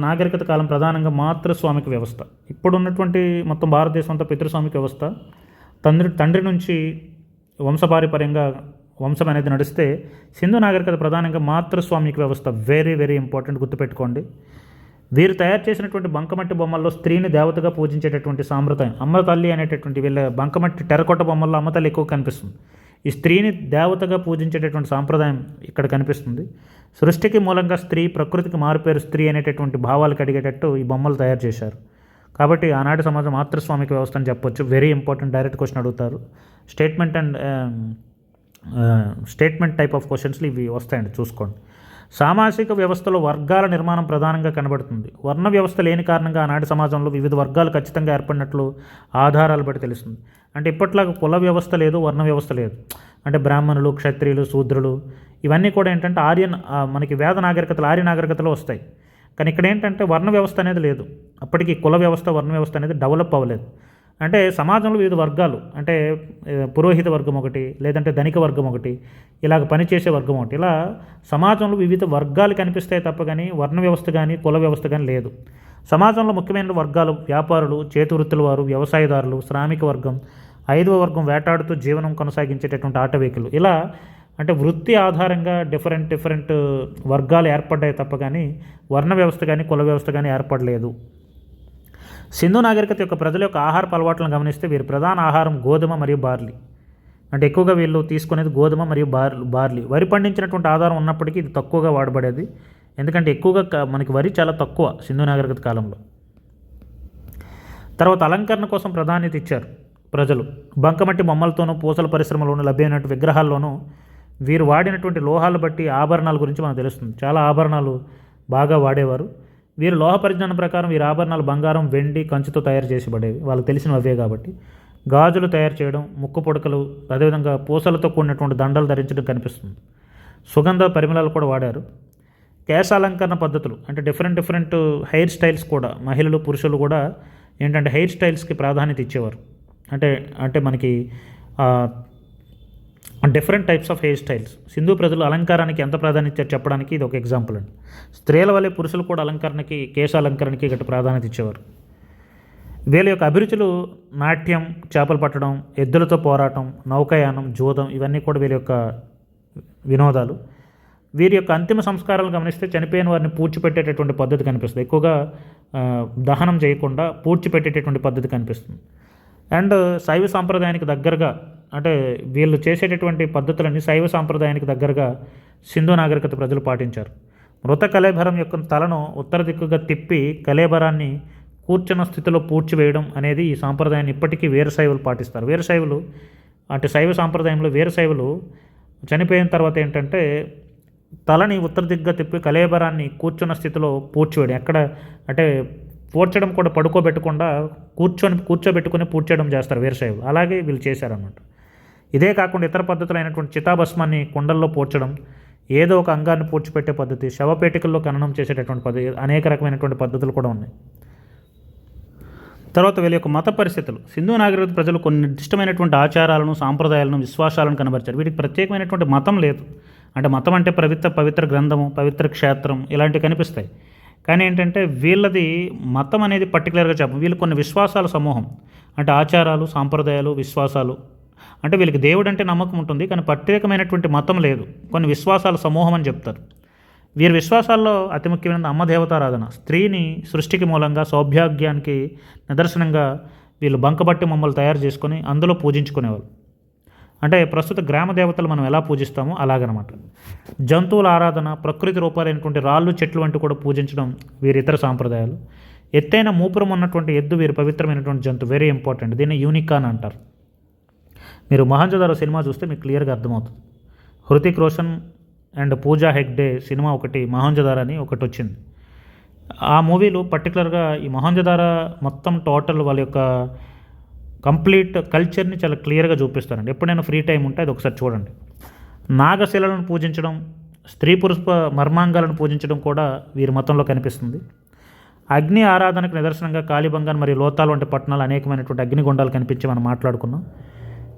నాగరికత కాలం ప్రధానంగా మాతృస్వామిక వ్యవస్థ. ఇప్పుడు ఉన్నటువంటి మొత్తం భారతదేశం అంతా పితృస్వామిక వ్యవస్థ. తండ్రి నుంచి వంశపారంపర్యంగా వంశం అనేది నడిస్తే, సింధు నాగరికత ప్రధానంగా మాతృస్వామిక వ్యవస్థ. వెరీ వెరీ ఇంపార్టెంట్, గుర్తుపెట్టుకోండి. వీరు తయారు చేసినటువంటి బంకమట్టి బొమ్మల్లో స్త్రీని దేవతగా పూజించేటటువంటి సాంప్రదాయం, అమ్మ తల్లి అనేటటువంటి వీళ్ళ బంకమట్టి టెరకొట్ట బొమ్మల్లో అమ్మ తల్లి ఎక్కువ కనిపిస్తుంది. ఈ స్త్రీని దేవతగా పూజించేటటువంటి సాంప్రదాయం ఇక్కడ కనిపిస్తుంది. సృష్టికి మూలంగా స్త్రీ, ప్రకృతికి మారుపేరు స్త్రీ అనేటటువంటి భావాలు కడిగేటట్టు ఈ బొమ్మలు తయారు చేశారు. కాబట్టి ఆనాటి సమాజం మాతృస్వామిక వ్యవస్థ అని చెప్పొచ్చు. వెరీ ఇంపార్టెంట్, డైరెక్ట్ క్వశ్చన్ అడుగుతారు. స్టేట్మెంట్ టైప్ ఆఫ్ క్వశ్చన్స్లు ఇవి వస్తాయండి, చూసుకోండి. సామాజిక వ్యవస్థలో వర్గాల నిర్మాణం ప్రధానంగా కనబడుతుంది. వర్ణ వ్యవస్థ లేని కారణంగా ఆనాటి సమాజంలో వివిధ వర్గాలు ఖచ్చితంగా ఏర్పడినట్లు ఆధారాలు బట్టి తెలుస్తుంది. అంటే ఇప్పట్లాగా కుల వ్యవస్థ లేదు, వర్ణ వ్యవస్థ లేదు. అంటే బ్రాహ్మణులు, క్షత్రియులు, శూద్రులు ఇవన్నీ కూడా ఏంటంటే మనకి వేద నాగరికతలు, ఆర్య నాగరికతలో వస్తాయి. కానీ ఇక్కడ ఏంటంటే వర్ణ వ్యవస్థ అనేది లేదు. అప్పటికి కుల వ్యవస్థ, వర్ణ వ్యవస్థ అనేది డెవలప్ అవ్వలేదు. అంటే సమాజంలో వివిధ వర్గాలు, అంటే పురోహిత వర్గం ఒకటి, లేదంటే ధనిక వర్గం ఒకటి, ఇలాగ పనిచేసే వర్గం ఒకటి, ఇలా సమాజంలో వివిధ వర్గాలు కనిపిస్తాయి తప్ప కానీ వర్ణ వ్యవస్థ కానీ కుల వ్యవస్థ కానీ లేదు. సమాజంలో ముఖ్యమైన వర్గాలు వ్యాపారులు, చేతివృత్తుల వారు, వ్యవసాయదారులు, శ్రామిక వర్గం, 5వ వర్గం వేటాడుతూ జీవనం కొనసాగించేటటువంటి ఆటవికులు. ఇలా అంటే వృత్తి ఆధారంగా డిఫరెంట్ వర్గాలు ఏర్పడ్డాయి తప్ప కానీ వర్ణ వ్యవస్థ కానీ కుల వ్యవస్థ కానీ ఏర్పడలేదు. సింధు నాగరికత యొక్క ప్రజల యొక్క ఆహారపు అలవాట్లను గమనిస్తే వీరి ప్రధాన ఆహారం గోధుమ మరియు బార్లీ. అంటే ఎక్కువగా వీళ్ళు తీసుకునేది గోధుమ మరియు బార్లీ. వరి పండించినటువంటి ఆధారం ఉన్నప్పటికీ ఇది తక్కువగా వాడబడేది. ఎందుకంటే ఎక్కువగా మనకి వరి చాలా తక్కువ సింధు నాగరికత కాలంలో. తర్వాత అలంకరణ కోసం ప్రాధాన్యత ఇచ్చారు ప్రజలు. బంకమట్టి బొమ్మలతోనూ, పూసల పరిశ్రమలోనూ లభ్యమైనటువంటి విగ్రహాల్లోనూ వీరు వాడినటువంటి లోహాలు బట్టి ఆభరణాల గురించి మనకు తెలుస్తుంది. చాలా ఆభరణాలు బాగా వాడేవారు. వీరు లోహ పరిజ్ఞానం ప్రకారం వీరి ఆభరణాలు బంగారం, వెండి, కంచుతో తయారు చేసిబడేవి. వాళ్ళకి తెలిసినవి అవే కాబట్టి. గాజులు తయారు చేయడం, ముక్కు పొడకలు, అదేవిధంగా పూసలతో కూడినటువంటి దండలు ధరించడం కనిపిస్తుంది. సుగంధ పరిమళాలు కూడా వాడారు. కేశాలంకరణ పద్ధతులు, అంటే డిఫరెంట్ హెయిర్ స్టైల్స్ కూడా మహిళలు, పురుషులు కూడా ఏంటంటే హెయిర్ స్టైల్స్కి ప్రాధాన్యత ఇచ్చేవారు. అంటే మనకి different types of hair styles. Sindhu ప్రజలు అలంకారానికి ఎంత ప్రాధాన్యత ఇచ్చారు చెప్పడానికి ఇది ఒక ఎగ్జాంపుల్ అండి. స్త్రీల వల్లే పురుషులు కూడా అలంకరణకి, కేశాలంకరణకి గట్టి ప్రాధాన్యత ఇచ్చేవారు. వీళ్ళ యొక్క అభిరుచులు నాట్యం, చేపలు పట్టడం, ఎద్దులతో పోరాటం, నౌకాయానం, జూదం ఇవన్నీ కూడా వీళ్ళ యొక్క వినోదాలు. వీరి యొక్క అంతిమ సంస్కారాలను గమనిస్తే చనిపోయిన వారిని పూడ్చిపెట్టేటటువంటి పద్ధతి కనిపిస్తుంది. ఎక్కువగా దహనం చేయకుండా పూడ్చిపెట్టేటటువంటి పద్ధతి కనిపిస్తుంది. అండ్ శైవ సాంప్రదాయానికి దగ్గరగా, అంటే వీళ్ళు చేసేటటువంటి పద్ధతులన్నీ శైవ సాంప్రదాయానికి దగ్గరగా సింధు నాగరికత ప్రజలు పాటించారు. మృత కళేబరం యొక్క తలను ఉత్తర దిక్కుగా తిప్పి కళేబరాన్ని కూర్చున్న స్థితిలో పూడ్చివేయడం అనేది ఈ సాంప్రదాయాన్ని ఇప్పటికీ వీరశైవులు పాటిస్తారు. వీరశైవులు అంటే శైవ సాంప్రదాయంలో వీరశైవులు చనిపోయిన తర్వాత ఏంటంటే తలని ఉత్తర దిక్కుగా తిప్పి కళేబరాన్ని కూర్చున్న స్థితిలో పూడ్చివేయడం. ఎక్కడ అంటే పూడ్చడం కూడా పడుకోబెట్టకుండా కూర్చోబెట్టుకుని పూడ్చడం చేస్తారు వీరశైవులు. అలాగే వీళ్ళు చేశారన్నమాట. ఇదే కాకుండా ఇతర పద్ధతులైనటువంటి చితాభస్మాన్ని కుండల్లో పూడ్చడం, ఏదో ఒక అంగాన్ని పూడ్చిపెట్టే పద్ధతి, శవపేటికల్లో ఖననం చేసేటటువంటి పద్ధతి, అనేక రకమైనటువంటి పద్ధతులు కూడా ఉన్నాయి. తర్వాత వీళ్ళ యొక్క మత పరిస్థితులు. సింధు నాగరికత ప్రజలు కొన్ని నిర్దిష్టమైనటువంటి ఆచారాలను, సాంప్రదాయాలను, విశ్వాసాలను కనబరిచారు. వీటికి ప్రత్యేకమైనటువంటి మతం లేదు. అంటే మతం అంటే పవిత్ర గ్రంథము, పవిత్ర క్షేత్రం ఇలాంటివి కనిపిస్తాయి. కానీ ఏంటంటే వీళ్ళది మతం అనేది పర్టికులర్గా చెప్పం. వీళ్ళు కొన్ని విశ్వాసాల సమూహం, అంటే ఆచారాలు, సాంప్రదాయాలు, విశ్వాసాలు. అంటే వీళ్ళకి దేవుడు అంటే నమ్మకం ఉంటుంది, కానీ ప్రత్యేకమైనటువంటి మతం లేదు. కొన్ని విశ్వాసాల సమూహం అని చెప్తారు. వీరి విశ్వాసాల్లో అతి ముఖ్యమైనది అమ్మదేవతారాధన. స్త్రీని సృష్టికి మూలంగా సౌభాగ్యానికి నిదర్శనంగా వీళ్ళు బంకబట్టి బొమ్మలు తయారు చేసుకొని అందులో పూజించుకునేవాళ్ళు. అంటే ప్రస్తుత గ్రామ దేవతలు మనం ఎలా పూజిస్తామో అలాగనమాట. జంతువుల ఆరాధన, ప్రకృతి రూపాలైనటువంటి రాళ్ళు, చెట్లు వంటి కూడా పూజించడం వీరి ఇతర సాంప్రదాయాలు. ఎత్తైన మూపురం ఉన్నటువంటి ఎద్దు వీరి పవిత్రమైనటువంటి జంతువు, వెరీ ఇంపార్టెంట్. దీన్ని యూనికా అని అంటారు. మీరు మొహంజదారో సినిమా చూస్తే మీకు క్లియర్గా అర్థమవుతుంది. హృతిక్ రోషన్ అండ్ పూజా హెగ్డే సినిమా ఒకటి మొహంజదారో అని ఒకటి వచ్చింది. ఆ మూవీలో పర్టికులర్గా ఈ మొహంజదారో మొత్తం టోటల్ వాళ్ళ యొక్క కంప్లీట్ కల్చర్ని చాలా క్లియర్గా చూపిస్తారండి. ఎప్పుడైనా ఫ్రీ టైం ఉంటే అది ఒకసారి చూడండి. నాగశిలను పూజించడం, స్త్రీ పురుష మర్మాంగాలను పూజించడం కూడా వీరి మతంలో కనిపిస్తుంది. అగ్ని ఆరాధనకు నిదర్శనంగా కాళీబంగాన్ మరియు లోతాల్ వంటి పట్టణాలు అనేకమైనటువంటి అగ్నిగుండాలు కనిపించి మనం మాట్లాడుకున్నాం.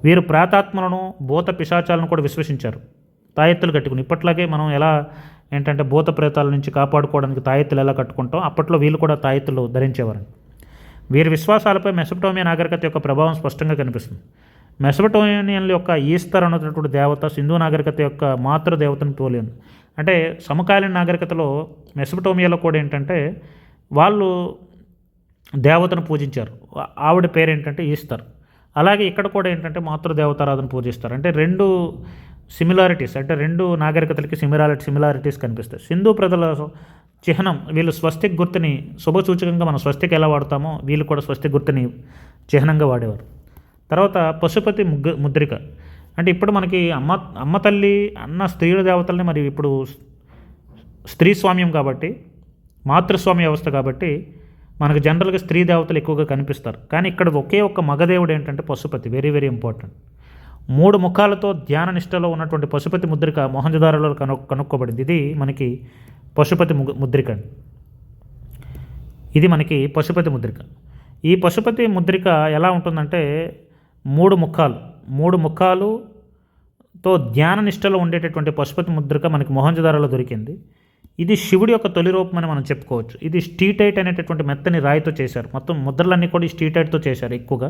వీరు ప్రేతాత్మలను, భూత పిశాచాలను కూడా విశ్వసించారు. తాయెత్తులు కట్టుకుని, ఇప్పట్లాగే మనం ఎలా ఏంటంటే భూత ప్రేతాల నుంచి కాపాడుకోవడానికి తాయెత్తులు ఎలా కట్టుకుంటాం, అప్పట్లో వీళ్ళు కూడా తాయెత్తులు ధరించేవారు. వీరి విశ్వాసాలపై మెసొపటోమియా నాగరికత యొక్క ప్రభావం స్పష్టంగా కనిపిస్తుంది. మెసొపటోమియన్ల యొక్క ఈస్తర్ అనేటటువంటి దేవత సింధు నాగరికత యొక్క మాతృదేవతను పోలి ఉంది. అంటే సమకాలీన నాగరికతలో మెసొపటోమియాలో కూడా ఏంటంటే వాళ్ళు దేవతను పూజించారు. ఆవిడ పేరు ఏంటంటే ఈస్తర్. అలాగే ఇక్కడ కూడా ఏంటంటే మాతృదేవతారాధన పూజిస్తారు. అంటే రెండు సిమిలారిటీస్, అంటే రెండు నాగరికతలకి సిమిలారిటీస్ కనిపిస్తాయి. సింధు ప్రజల చిహ్నం, వీళ్ళు స్వస్తిక్ గుర్తుని శుభసూచకంగా మనం స్వస్తిక్ ఎలా వాడతామో వీళ్ళు కూడా స్వస్తిక్ గుర్తుని చిహ్నంగా వాడేవారు. తర్వాత పశుపతి ముద్రిక, అంటే ఇప్పుడు మనకి అమ్మ తల్లి అన్న స్త్రీల దేవతల్ని, మరి ఇప్పుడు స్త్రీ స్వామ్యం కాబట్టి, మాతృస్వామ్య వ్యవస్థ కాబట్టి మనకు జనరల్గా స్త్రీ దేవతలు ఎక్కువగా కనిపిస్తారు. కానీ ఇక్కడ ఒకే ఒక్క మగదేవుడు ఏంటంటే పశుపతి. Very very important. 3 ముఖాలతో ధ్యాన నిష్టలో ఉన్నటువంటి పశుపతి ముద్రిక మొహంజదారోలో కనుక్కోబడింది. ఇది మనకి పశుపతి ముద్రిక. ఇది మనకి పశుపతి ముద్రిక. ఈ పశుపతి ముద్రిక ఎలా ఉంటుందంటే 3 ముఖాలుతో ధ్యాన నిష్టలో ఉండేటటువంటి పశుపతి ముద్రిక మనకి మొహంజదారోలో దొరికింది. ఇది శివుడి యొక్క తొలి రూపం అని మనం చెప్పుకోవచ్చు. ఇది స్టీటైట్ అనేటటువంటి మెత్తని రాయితో చేశారు. మొత్తం ముద్రలన్నీ కూడా ఈ స్టీటైట్తో చేశారు ఎక్కువగా.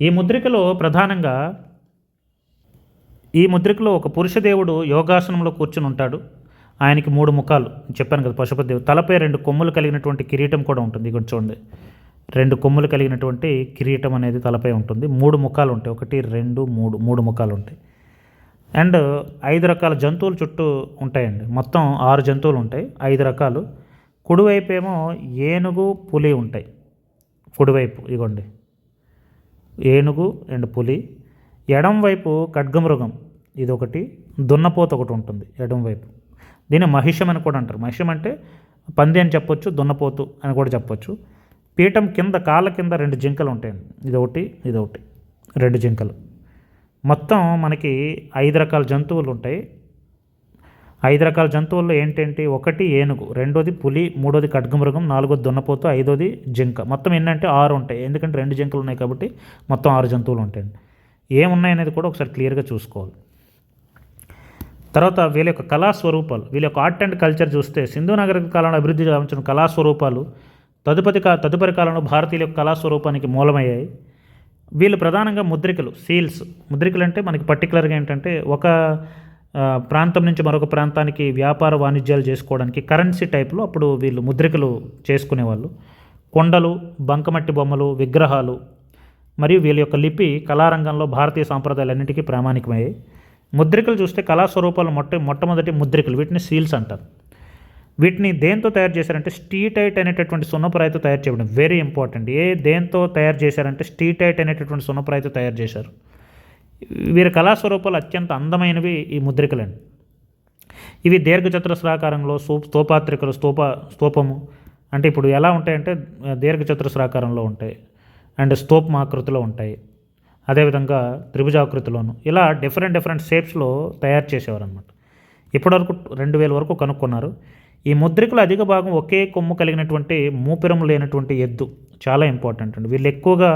ఈ ముద్రికలో ఒక పురుషదేవుడు యోగాసనంలో కూర్చుని ఉంటాడు. ఆయనకి 3 ముఖాలు చెప్పాను కదా, పశుపతి దేవుడు. తలపై 2 కొమ్ములు కలిగినటువంటి కిరీటం కూడా ఉంటుంది. ఇక్కడ చూడండి, 2 కొమ్ములు కలిగినటువంటి కిరీటం అనేది తలపై ఉంటుంది. 3 ముఖాలు ఉంటాయి. 1 2 3 ముఖాలు ఉంటాయి. అండ్ 5 రకాల జంతువులు చుట్టూ ఉంటాయండి. మొత్తం 6 జంతువులు ఉంటాయి, 5 రకాలు. కుడివైపు ఏమో ఏనుగు, పులి ఉంటాయి. కుడివైపు ఇగోండి ఏనుగు అండ్ పులి. ఎడం వైపు ఖడ్గమృగం, ఇదొకటి. దున్నపోతు ఒకటి ఉంటుంది ఎడం వైపు. దీన్ని మహిషం అని కూడా అంటారు. మహిషం అంటే పంది అని చెప్పొచ్చు, దున్నపోతు అని కూడా చెప్పొచ్చు. పీఠం కింద, కాళ్ళ కింద 2 జింకలు ఉంటాయండి. ఇదొకటి 2 జింకలు. మొత్తం మనకి 5 రకాల జంతువులు ఉంటాయి. 5 రకాల జంతువుల్లో ఏంటంటే 1 ఏనుగు, 2ది పులి, 3ది ఖడ్గమృగం, 4ది దున్నపోతు, 5ది జింక. మొత్తం ఏంటంటే 6 ఉంటాయి. ఎందుకంటే 2 జింకలు ఉన్నాయి కాబట్టి మొత్తం 6 జంతువులు ఉంటాయండి. ఏమున్నాయనేది కూడా ఒకసారి క్లియర్గా చూసుకోవాలి. తర్వాత వీళ్ళ యొక్క కళాస్వరూపాలు, వీళ్ళ యొక్క ఆర్ట్ అండ్ కల్చర్ చూస్తే సింధు నాగరిక కాలంలో అభివృద్ధి గావించిన కళాస్వరూపాలు తదుపరి కాలంలో భారతీయుల యొక్క కళాస్వరూపానికి మూలమయ్యాయి. వీళ్ళు ప్రధానంగా ముద్రికలు అంటే మనకి పర్టికులర్గా ఏంటంటే ఒక ప్రాంతం నుంచి మరొక ప్రాంతానికి వ్యాపార వాణిజ్యాలు చేసుకోవడానికి కరెన్సీ టైప్లో అప్పుడు వీళ్ళు ముద్రికలు చేసుకునేవాళ్ళు. కొండలు, బంకమట్టి బొమ్మలు, విగ్రహాలు మరియు వీళ్ళ యొక్క లిపి కళారంగంలో భారతీయ సాంప్రదాయాలన్నింటికీ ప్రామాణికమయ్యాయి. ముద్రికలు చూస్తే కళాస్వరూపాలు మొట్టమొదటి ముద్రికలు, వీటిని సీల్స్ అంటారు. వీటిని దేంతో తయారు చేశారంటే స్టీటైట్ అనేటటువంటి సున్నపురాయితో తయారు చేయడం వెరీ ఇంపార్టెంట్. దేంతో తయారు చేశారంటే స్టీటైట్ అనేటటువంటి సున్నపురాయితో తయారు చేశారు. వీరి కళాస్వరూపాలు అత్యంత అందమైనవి ఈ ముద్రికలండి. ఇవి దీర్ఘచతురస్రాకారంలో స్తూపము అంటే ఇప్పుడు ఎలా ఉంటాయంటే దీర్ఘచతురస్రాకారంలో ఉంటాయి అండ్ స్తూపమాకృతిలో ఉంటాయి. అదేవిధంగా త్రిభుజాకృతిలోను ఇలా డిఫరెంట్ షేప్స్లో తయారు చేసేవారు అనమాట. ఇప్పటివరకు 2000 వరకు కనుక్కున్నారు. ఈ ముద్రికలు అధిక భాగం ఒకే కొమ్ము కలిగినటువంటి మూపిరము లేనటువంటి ఎద్దు చాలా ఇంపార్టెంట్ అండి. వీళ్ళు ఎక్కువగా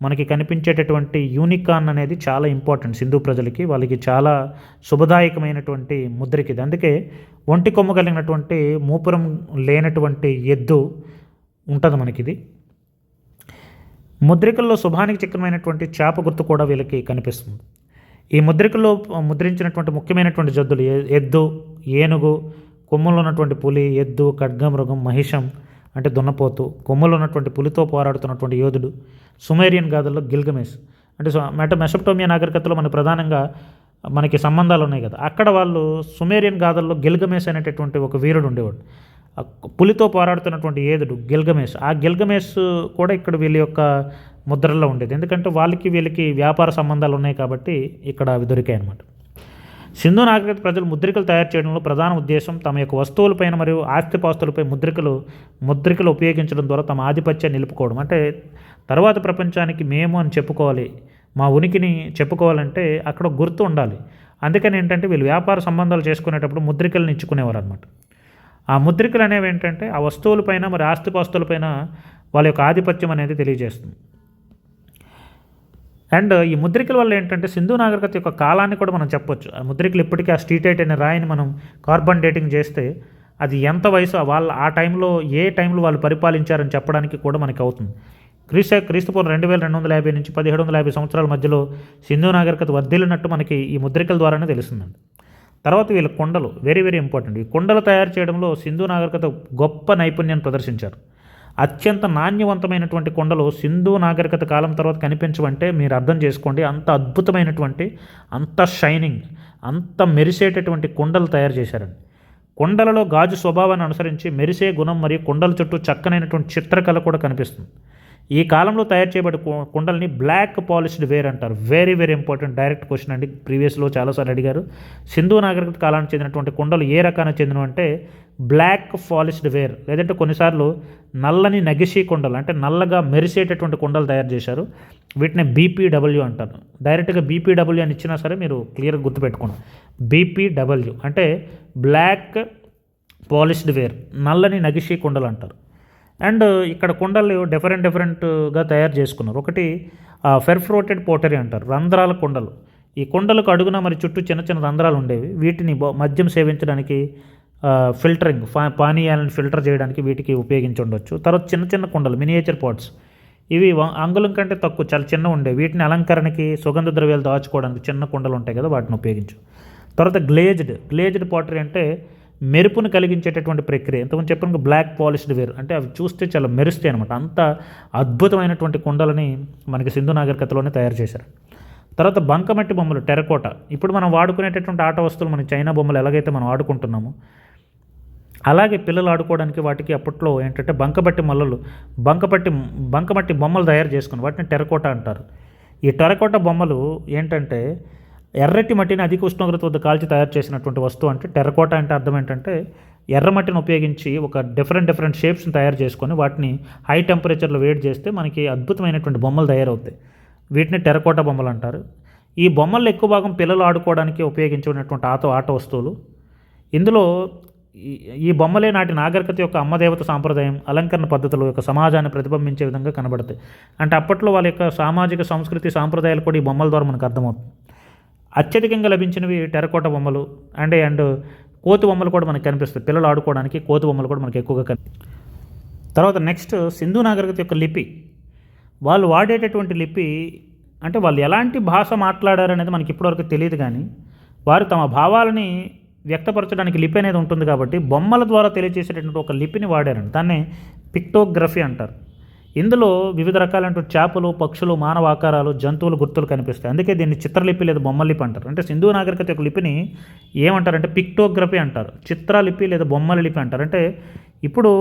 మనకి కనిపించేటటువంటి యూనికాన్ అనేది చాలా ఇంపార్టెంట్ సింధు ప్రజలకి. వాళ్ళకి చాలా శుభదాయకమైనటువంటి ముద్రిక ఇది. అందుకే ఒంటి కొమ్ము కలిగినటువంటి మూపురం లేనటువంటి ఎద్దు ఉంటుంది మనకిది. ముద్రికల్లో శుభానికి చిహ్నమైనటువంటి చేప గుర్తు కూడా వీళ్ళకి కనిపిస్తుంది. ఈ ముద్రికల్లో ముద్రించినటువంటి ముఖ్యమైనటువంటి జంతువులు ఎద్దు, ఏనుగు, కొమ్ములు ఉన్నటువంటి పులి, ఎద్దు, ఖడ్గమృగం, మహిషం అంటే దున్నపోతు, కొమ్ములు ఉన్నటువంటి పులితో పోరాడుతున్నటువంటి యోధుడు. సుమేరియన్ గాథల్లో గిల్గమేష్ అంటే మెసొపటోమియా నాగరికతలో ప్రధానంగా మనకి సంబంధాలు ఉన్నాయి కదా, అక్కడ వాళ్ళు సుమేరియన్ గాథల్లో గిల్గమేష్ అనేటటువంటి ఒక వీరుడు ఉండేవాడు. పులితో పోరాడుతున్నటువంటి యోధుడు గిల్గమేష్. ఆ గిల్గమేష్ కూడా ఇక్కడ వీళ్ళ యొక్క ముద్రల్లో ఉండేది. ఎందుకంటే వీళ్ళకి వ్యాపార సంబంధాలు ఉన్నాయి కాబట్టి ఇక్కడ అవి దొరికాయి అన్నమాట. సింధు నాగరికత ప్రజలు ముద్రికలు తయారు చేయడంలో ప్రధాన ఉద్దేశం తమ యొక్క వస్తువులపైన మరియు ఆస్తిపాస్తులపై ముద్రికలు ఉపయోగించడం ద్వారా తమ ఆధిపత్యాన్ని నిలుపుకోవడం. అంటే తర్వాత ప్రపంచానికి మేము అని చెప్పుకోవాలి, మా ఉనికిని చెప్పుకోవాలంటే అక్కడ గుర్తు ఉండాలి. అందుకని ఏంటంటే వీళ్ళు వ్యాపార సంబంధాలు చేసుకునేటప్పుడు ముద్రికలను ఇచ్చుకునేవారు అనమాట. ఆ ముద్రికలు అనేవి ఏంటంటే ఆ వస్తువులపైన మరి ఆస్తిపాస్తులపైన వాళ్ళ యొక్క ఆధిపత్యం అనేది తెలియజేస్తుంది. అండ్ ఈ ముద్రికల వల్ల ఏంటంటే సింధు నాగరికత యొక్క కాలాన్ని కూడా మనం చెప్పొచ్చు. ఆ ముద్రికలు ఇప్పటికీ ఆ స్ట్రీటైట్ అనే రాయిని మనం కార్బన్ డేటింగ్ చేస్తే అది ఎంత వయసు వాళ్ళ ఆ టైంలో ఏ టైంలో వాళ్ళు పరిపాలించారని చెప్పడానికి కూడా మనకి అవుతుంది. క్రీస్తుపూర్వం 2250 నుంచి 1750 సంవత్సరాల మధ్యలో సింధు నాగరికత వర్ధిల్లినట్టు మనకి ఈ ముద్రికల ద్వారానే తెలుస్తుందండి. తర్వాత వీళ్ళ కొండలు వెరీ వెరీ ఇంపార్టెంట్. ఈ కొండలు తయారు చేయడంలో సింధు నాగరికత గొప్ప నైపుణ్యాన్ని ప్రదర్శించారు. అత్యంత నాణ్యవంతమైనటువంటి కొండలు సింధు నాగరికత కాలం తర్వాత కనిపించవంటే మీరు అర్థం చేసుకోండి. అంత అద్భుతమైనటువంటి, అంత షైనింగ్, అంత మెరిసేటటువంటి కొండలు తయారు చేశారండి. కొండలలో గాజు స్వభావాన్ని అనుసరించి మెరిసే గుణం మరియు కొండల చుట్టూ చక్కనైనటువంటి చిత్రకళ కూడా కనిపిస్తుంది. ఈ కాలంలో తయారు చేయబడే కుండల్ని బ్లాక్ పాలిష్డ్ వేర్ అంటారు. Very very important direct question అండి. ప్రీవియస్లో చాలాసార్లు అడిగారు. సింధు నాగరికత కాలానికి చెందినటువంటి కుండలు ఏ రకానికి చెందినవంటే బ్లాక్ పాలిష్డ్ వేర్, లేదంటే కొన్నిసార్లు నల్లని నగిషీ కుండలు, అంటే నల్లగా మెరిసేటటువంటి కుండలు తయారు చేశారు. వీటిని బీపీడబ్ల్యూ అంటారు. డైరెక్ట్గా బీపీడబ్ల్యూ అని ఇచ్చినా సరే మీరు క్లియర్గా గుర్తుపెట్టుకోండి. బీపీడబ్ల్యూ అంటే బ్లాక్ పాలిష్డ్ వేర్, నల్లని నగిషీ కుండలు అంటారు. అండ్ ఇక్కడ కుండలు డిఫరెంట్గా తయారు చేసుకున్నారు. ఒకటి ఫెర్ఫ్రోటెడ్ పోటరీ అంటారు, రంధ్రాల కుండలు. ఈ కుండలకు అడుగున మరి చుట్టూ చిన్న చిన్న రంధ్రాలు ఉండేవి. వీటిని మద్యం సేవించడానికి, ఫిల్టరింగ్, పానీయాలను ఫిల్టర్ చేయడానికి వీటికి ఉపయోగించి ఉండొచ్చు. తర్వాత చిన్న చిన్న కుండలు, మినియేచర్ పాట్స్, ఇవి అంగుళం కంటే తక్కువ, చాలా చిన్న ఉండేవి. వీటిని అలంకరణకి, సుగంధ ద్రవ్యాలు దాచుకోవడానికి చిన్న కుండలు ఉంటాయి కదా, వాటిని ఉపయోగించు. తర్వాత గ్లేజ్డ్ పాటరీ అంటే మెరుపును కలిగించేటటువంటి ప్రక్రియ. ఇంతకుముందు చెప్పిన బ్లాక్ పాలిష్డ్ వేర్ అంటే అవి చూస్తే చాలా మెరుస్తాయి అనమాట. అంత అద్భుతమైనటువంటి కుండలని మనకి సింధు నాగరికతలోనే తయారు చేశారు. తర్వాత బంకమట్టి బొమ్మలు, టెరకోట. ఇప్పుడు మనం వాడుకునేటటువంటి ఆట వస్తువులు, మన చైనా బొమ్మలు ఎలాగైతే మనం ఆడుకుంటున్నామో అలాగే పిల్లలు ఆడుకోవడానికి వాటికి అప్పట్లో ఏంటంటే బంకమట్టి బొమ్మలు తయారు చేసుకుని వాటిని టెరకోట అంటారు. ఈ టెరకోట బొమ్మలు ఏంటంటే ఎర్రటి మట్టిని అధిక ఉష్ణోగ్రత వద్ద కాల్చి తయారు చేసినటువంటి వస్తువు. అంటే టెరకోట అంటే అర్థం ఏంటంటే ఎర్రమట్టిని ఉపయోగించి ఒక డిఫరెంట్ షేప్స్ని తయారు చేసుకొని వాటిని హై టెంపరేచర్లో వేడి చేస్తే మనకి అద్భుతమైనటువంటి బొమ్మలు తయారవుతాయి. వీటిని టెరకోట బొమ్మలు అంటారు. ఈ బొమ్మల్లో ఎక్కువ భాగం పిల్లలు ఆడుకోవడానికి ఉపయోగించుకునేటువంటి ఆట వస్తువులు. ఇందులో ఈ బొమ్మలే నాటి నాగరికత యొక్క అమ్మదేవత సాంప్రదాయం, అలంకరణ పద్ధతుల యొక్క సమాజాన్ని ప్రతిబింబించే విధంగా కనబడతాయి. అంటే అప్పట్లో వాళ్ళ యొక్క సామాజిక సంస్కృతి సాంప్రదాయాలు కూడా ఈ బొమ్మల ద్వారా మనకు అర్థమవుతుంది. అత్యధికంగా లభించినవి టెరకోట బొమ్మలు అండ్ కోతి బొమ్మలు కూడా మనకు కనిపిస్తాయి. పిల్లలు ఆడుకోవడానికి కోతి బొమ్మలు కూడా మనకి ఎక్కువగా కనిపిస్తాయి. తర్వాత నెక్స్ట్ సింధు నాగరికత యొక్క లిపి. వాళ్ళు వాడేటటువంటి లిపి అంటే వాళ్ళు ఎలాంటి భాష మాట్లాడారనేది మనకి ఇప్పటివరకు తెలియదు, కానీ వారు తమ భావాలని వ్యక్తపరచడానికి లిపి అనేది ఉంటుంది కాబట్టి బొమ్మల ద్వారా తెలియజేసేటటువంటి ఒక లిపిని వాడారండి. దాన్ని పిక్టోగ్రఫీ అంటారు. ఇందులో వివిధ రకాలైనటువంటి చేపలు, పక్షులు, మానవ ఆకారాలు, జంతువులు గుర్తులు కనిపిస్తాయి. అందుకే దీన్ని చిత్రలిపి లేదా బొమ్మలిపి అంటారు. అంటే సింధు నాగరికత యొక్క లిపిని ఏమంటారంటే పిక్టోగ్రఫీ అంటారు, చిత్రలిపి లేదా బొమ్మల లిపి అంటారు. అంటే ఇప్పుడు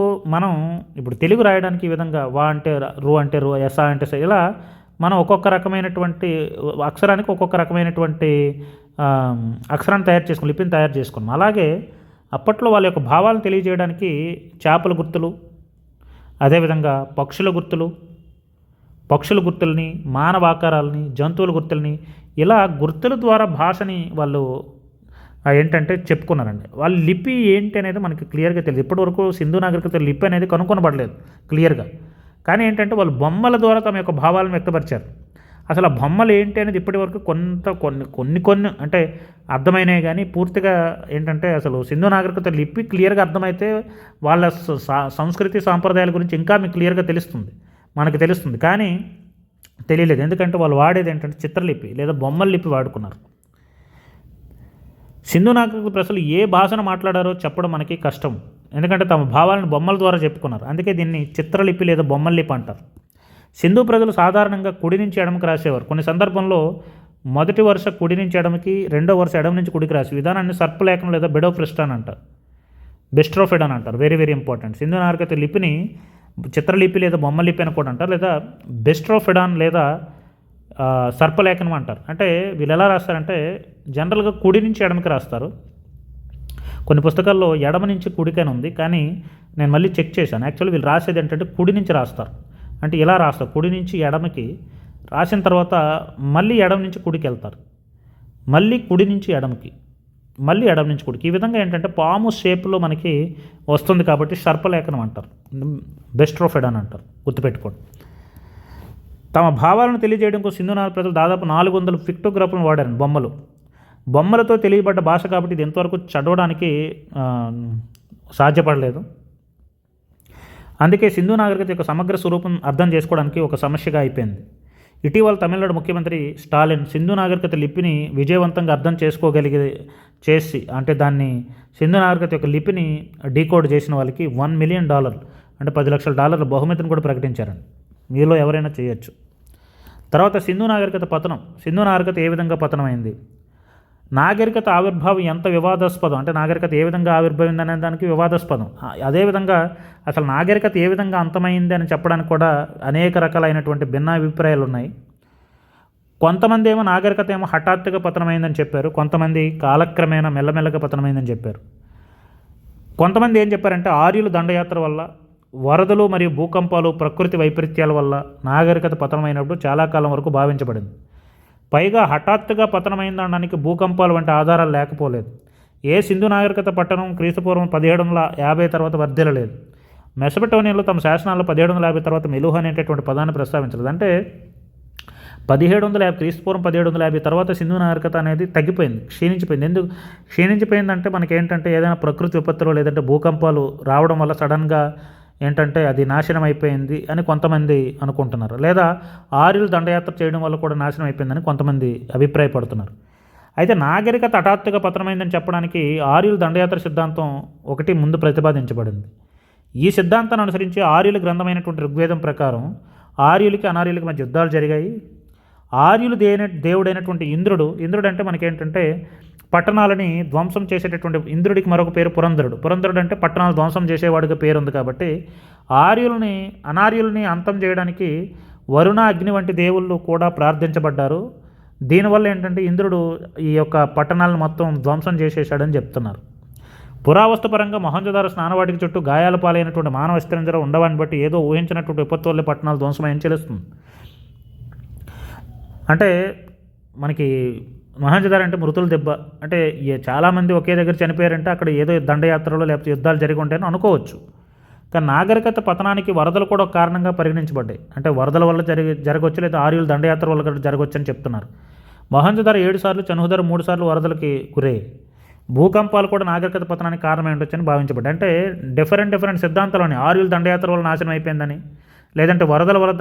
తెలుగు రాయడానికి ఈ విధంగా వా అంటే రు అంటే రు, ఎస అంటే స, ఇలా మనం ఒక్కొక్క రకమైనటువంటి అక్షరానికి ఒక్కొక్క రకమైనటువంటి అక్షరాన్ని తయారు చేసుకుని లిపిని తయారు చేసుకున్నాం. అలాగే అప్పట్లో వాళ్ళ యొక్క భావాలను తెలియజేయడానికి చేపల గుర్తులు, అదేవిధంగా పక్షుల గుర్తుల్ని, మానవ ఆకారాలని, జంతువుల గుర్తుల్ని, ఇలా గుర్తుల ద్వారా భాషని వాళ్ళు ఏంటంటే చెప్పుకున్నారండి. వాళ్ళ లిపి ఏంటి అనేది మనకి క్లియర్గా తెలియదు. ఇప్పటివరకు సింధు నాగరికత లిపి అనేది కనుక్కొనబడలేదు క్లియర్గా. కానీ ఏంటంటే వాళ్ళు బొమ్మల ద్వారా తమ యొక్క భావాలను వ్యక్తపరిచారు. అసలు ఆ బొమ్మలు ఏంటి అనేది ఇప్పటివరకు కొన్ని అంటే అర్థమైనాయి, కానీ పూర్తిగా ఏంటంటే అసలు సింధు నాగరికత లిపి క్లియర్గా అర్థమైతే వాళ్ళ సంస్కృతి సాంప్రదాయాల గురించి ఇంకా మీకు క్లియర్గా మనకు తెలుస్తుంది. కానీ తెలియలేదు, ఎందుకంటే వాళ్ళు వాడేది ఏంటంటే చిత్రలిపి లేదా బొమ్మల లిపి వాడుకున్నారు. సింధు నాగరికత ప్రజలు ఏ భాషను మాట్లాడారో చెప్పడం మనకి కష్టం, ఎందుకంటే తమ భావాలను బొమ్మల ద్వారా చెప్పుకున్నారు. అందుకే దీన్ని చిత్రలిపి లేదా బొమ్మల లిపి అంటారు. సింధు ప్రజలు సాధారణంగా కుడి నుంచి ఎడమకి రాసేవారు. కొన్ని సందర్భంలో మొదటి వరుస కుడి నుంచి ఎడమకి, రెండో వరుస ఎడమ నుంచి కుడికి రాసే విధానాన్ని సర్పలేఖనం లేదా బెడోఫ్రిస్టాన్ అంటారు, బెస్ట్రోఫెడాన్ అంటారు. Very very important. సింధు నాగరికత లిపిని చిత్రలిపి లేదా బొమ్మ లిపి అని కూడా అంటారు, లేదా బెస్ట్రోఫెడాన్ లేదా సర్పలేఖనం అంటారు. అంటే వీళ్ళు ఎలా రాస్తారంటే జనరల్గా కుడి నుంచి ఎడమకి రాస్తారు. కొన్ని పుస్తకాల్లో ఎడమ నుంచి కుడికని ఉంది, కానీ నేను మళ్ళీ చెక్ చేశాను. యాక్చువల్లీ వీళ్ళు రాసేది ఏంటంటే కుడి నుంచి రాస్తారు. అంటే ఇలా రాస్తారు, కుడి నుంచి ఎడమకి రాసిన తర్వాత మళ్ళీ ఎడమ నుంచి కుడికి వెళ్తారు, మళ్ళీ కుడి నుంచి ఎడమకి, మళ్ళీ ఎడమ నుంచి కుడికి. ఈ విధంగా ఏంటంటే పాము షేప్లో మనకి వస్తుంది కాబట్టి సర్పలేఖనం అంటారు, బెస్ట్రోఫెడ్ అని అంటారు, గుర్తుపెట్టుకోండి. తమ భావాలను తెలియజేయడం కోసం సింధు నాగరికత ప్రజలు దాదాపు 400 పిక్టోగ్రాఫ్లను వాడారు. బొమ్మలతో తెలియబడ్డ భాష కాబట్టి ఇది ఎంతవరకు చదవడానికి సాధ్యపడలేదు. అందుకే సింధు నాగరికత యొక్క సమగ్ర స్వరూపం అర్థం చేసుకోవడానికి ఒక సమస్యగా అయిపోయింది. ఇటీవల తమిళనాడు ముఖ్యమంత్రి స్టాలిన్ సింధు నాగరికత లిపిని విజయవంతంగా అర్థం చేసి అంటే దాన్ని సింధు నాగరికత యొక్క లిపిని డీకోడ్ చేసిన వాళ్ళకి $1 మిలియన్ అంటే $10 లక్షల బహుమతిని కూడా ప్రకటించారండి. మీలో ఎవరైనా చేయొచ్చు. తర్వాత సింధు నాగరికత పతనం. సింధు నాగరికత ఏ విధంగా పతనమైంది? నాగరికత ఆవిర్భావం ఎంత వివాదాస్పదం, అంటే నాగరికత ఏ విధంగా ఆవిర్భవింది అనే దానికి వివాదాస్పదం. అదేవిధంగా అసలు నాగరికత ఏ విధంగా అంతమైంది అని చెప్పడానికి కూడా అనేక రకాలైనటువంటి భిన్న అభిప్రాయాలు ఉన్నాయి. కొంతమంది ఏమో నాగరికత ఏమో హఠాత్తుగా పతనమైందని చెప్పారు, కొంతమంది కాలక్రమేణా మెల్లమెల్లగా పతనమైందని చెప్పారు. కొంతమంది ఏం చెప్పారంటే ఆర్యులు దండయాత్ర వల్ల, వరదలు మరియు భూకంపాలు, ప్రకృతి వైపరీత్యాల వల్ల నాగరికత పతనమైనప్పుడు చాలా కాలం వరకు భావించబడింది. పైగా హఠాత్తుగా పతనమైందనడానికి భూకంపాలు వంటి ఆధారాలు లేకపోలేదు. ఏ సింధు నాగరికత పట్టణం క్రీస్తుపూర్వం 1750 తర్వాత వర్ధిల్లలేదు. మెసపటోనియాలో తమ శాసనాల్లో 1750 తర్వాత మెలుహ అనేటటువంటి పదాన్ని ప్రస్తావించలేదు. అంటే 1750 క్రీస్తుపూర్వం 1750 తర్వాత సింధు నాగరికత అనేది తగ్గిపోయింది, క్షీణించిపోయింది. ఎందుకు క్షీణించిపోయిందంటే మనకేంటంటే ఏదైనా ప్రకృతి విపత్తులు లేదంటే భూకంపాలు రావడం వల్ల సడన్గా ఏంటంటే అది నాశనం అయిపోయింది అని కొంతమంది అనుకుంటున్నారు, లేదా ఆర్యులు దండయాత్ర చేయడం వల్ల కూడా నాశనం అయిపోయిందని కొంతమంది అభిప్రాయపడుతున్నారు. అయితే నాగరికత హఠాత్తుగా పతనమైందని చెప్పడానికి ఆర్యుల దండయాత్ర సిద్ధాంతం ఒకటి ముందు ప్రతిపాదించబడింది. ఈ సిద్ధాంతాన్ని అనుసరించి ఆర్యుల గ్రంథమైనటువంటి ఋగ్వేదం ప్రకారం ఆర్యులకి అనార్యులకి మధ్య యుద్ధాలు జరిగాయి. ఆర్యులు దేవుడైనటువంటి ఇంద్రుడు అంటే మనకేంటంటే పట్టణాలని ధ్వంసం చేసేటటువంటి, ఇంద్రుడికి మరొక పేరు పురంధరుడు అంటే పట్టణాలు ధ్వంసం చేసేవాడిగా పేరు ఉంది. కాబట్టి అనార్యుల్ని అంతం చేయడానికి వరుణ, అగ్ని వంటి దేవుళ్ళు కూడా ప్రార్థించబడ్డారు. దీనివల్ల ఏంటంటే ఇంద్రుడు ఈ యొక్క పట్టణాలను మొత్తం ధ్వంసం చేసేసాడని చెప్తున్నారు. పురావస్తుపరంగా మొహంజదారో స్నానవాటికి చుట్టూ గాయాల పాలైనటువంటి మానవ విస్తరించడం ఉండవాన్ని బట్టి ఏదో ఊహించినటువంటి విపత్తు వల్లే పట్టణాలు ధ్వంసమని తెలుస్తుంది. అంటే మనకి మొహంజదారో అంటే మృతుల దెబ్బ, అంటే చాలామంది ఒకే దగ్గర చనిపోయారంటే అక్కడ ఏదో దండయాత్రలో లేకపోతే యుద్ధాలు జరిగి ఉంటాయని అనుకోవచ్చు. కానీ నాగరికత పతనానికి వరదలు కూడా ఒక కారణంగా పరిగణించబడ్డాయి. అంటే వరదల వల్ల జరగవచ్చు, లేదా ఆర్యుల దండయాత్ర వల్ల కూడా జరగవచ్చు అని చెప్తున్నారు. మొహంజదారో 7 సార్లు, చనుహుదారో 3 సార్లు వరదలకి గురయ్యాయి. భూకంపాలు కూడా నాగరికత పతనానికి కారణమై ఉండొచ్చని భావించబడ్డాయి. అంటే డిఫరెంట్ సిద్ధాంతాలని, ఆర్యుల దండయాత్ర వల్ల నాశనం అయిపోయిందని, లేదంటే వరదల వల్ల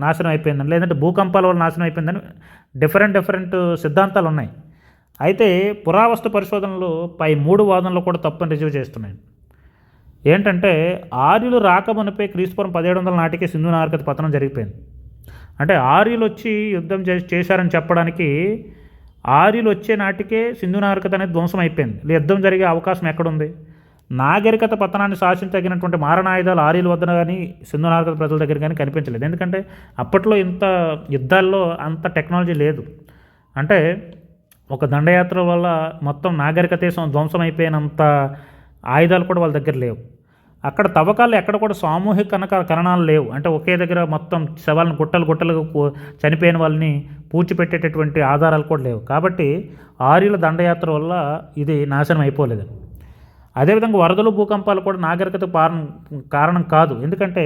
నాశనం అయిపోయిందని, లేదంటే భూకంపాల వల్ల నాశనం అయిపోయిందని డిఫరెంట్ సిద్ధాంతాలు ఉన్నాయి. అయితే పురావస్తు పరిశోధనలు పై 3 వాదనలు కూడా తప్పని రుజువు చేస్తున్నాయి. ఏంటంటే ఆర్యులు రాకమునిపై క్రీస్తుపూర్వం 1700 నాటికి సింధు నాగరికత పతనం జరిగిపోయింది. అంటే ఆర్యులు వచ్చి యుద్ధం చేశారని చెప్పడానికి ఆర్యులు వచ్చే నాటికే సింధు నాగరికత అనేది ధ్వంసం అయిపోయింది. యుద్ధం జరిగే అవకాశం ఎక్కడుంది? నాగరికత పతనాన్ని శాసించగినటువంటి మారణాయుధాలు ఆర్యుల వద్ద కానీ సింధు నాగరికత ప్రజల దగ్గర కానీ కనిపించలేదు. ఎందుకంటే అప్పట్లో ఇంత యుద్ధాల్లో అంత టెక్నాలజీ లేదు. అంటే ఒక దండయాత్ర వల్ల మొత్తం నాగరికతే ధ్వంసం అయిపోయినంత ఆయుధాలు కూడా వాళ్ళ దగ్గర లేవు. అక్కడ తవ్వకాలు ఎక్కడ కూడా సామూహిక ఖననాలు లేవు. అంటే ఒకే దగ్గర మొత్తం శవాలను గుట్టలుగా చనిపోయిన వాళ్ళని పూడ్చిపెట్టేటటువంటి ఆధారాలు కూడా లేవు. కాబట్టి ఆర్యుల దండయాత్ర వల్ల ఇది నాశనం అయిపోలేదు. అదేవిధంగా వరదలు, భూకంపాలు కూడా నాగరికత కారణం కాదు. ఎందుకంటే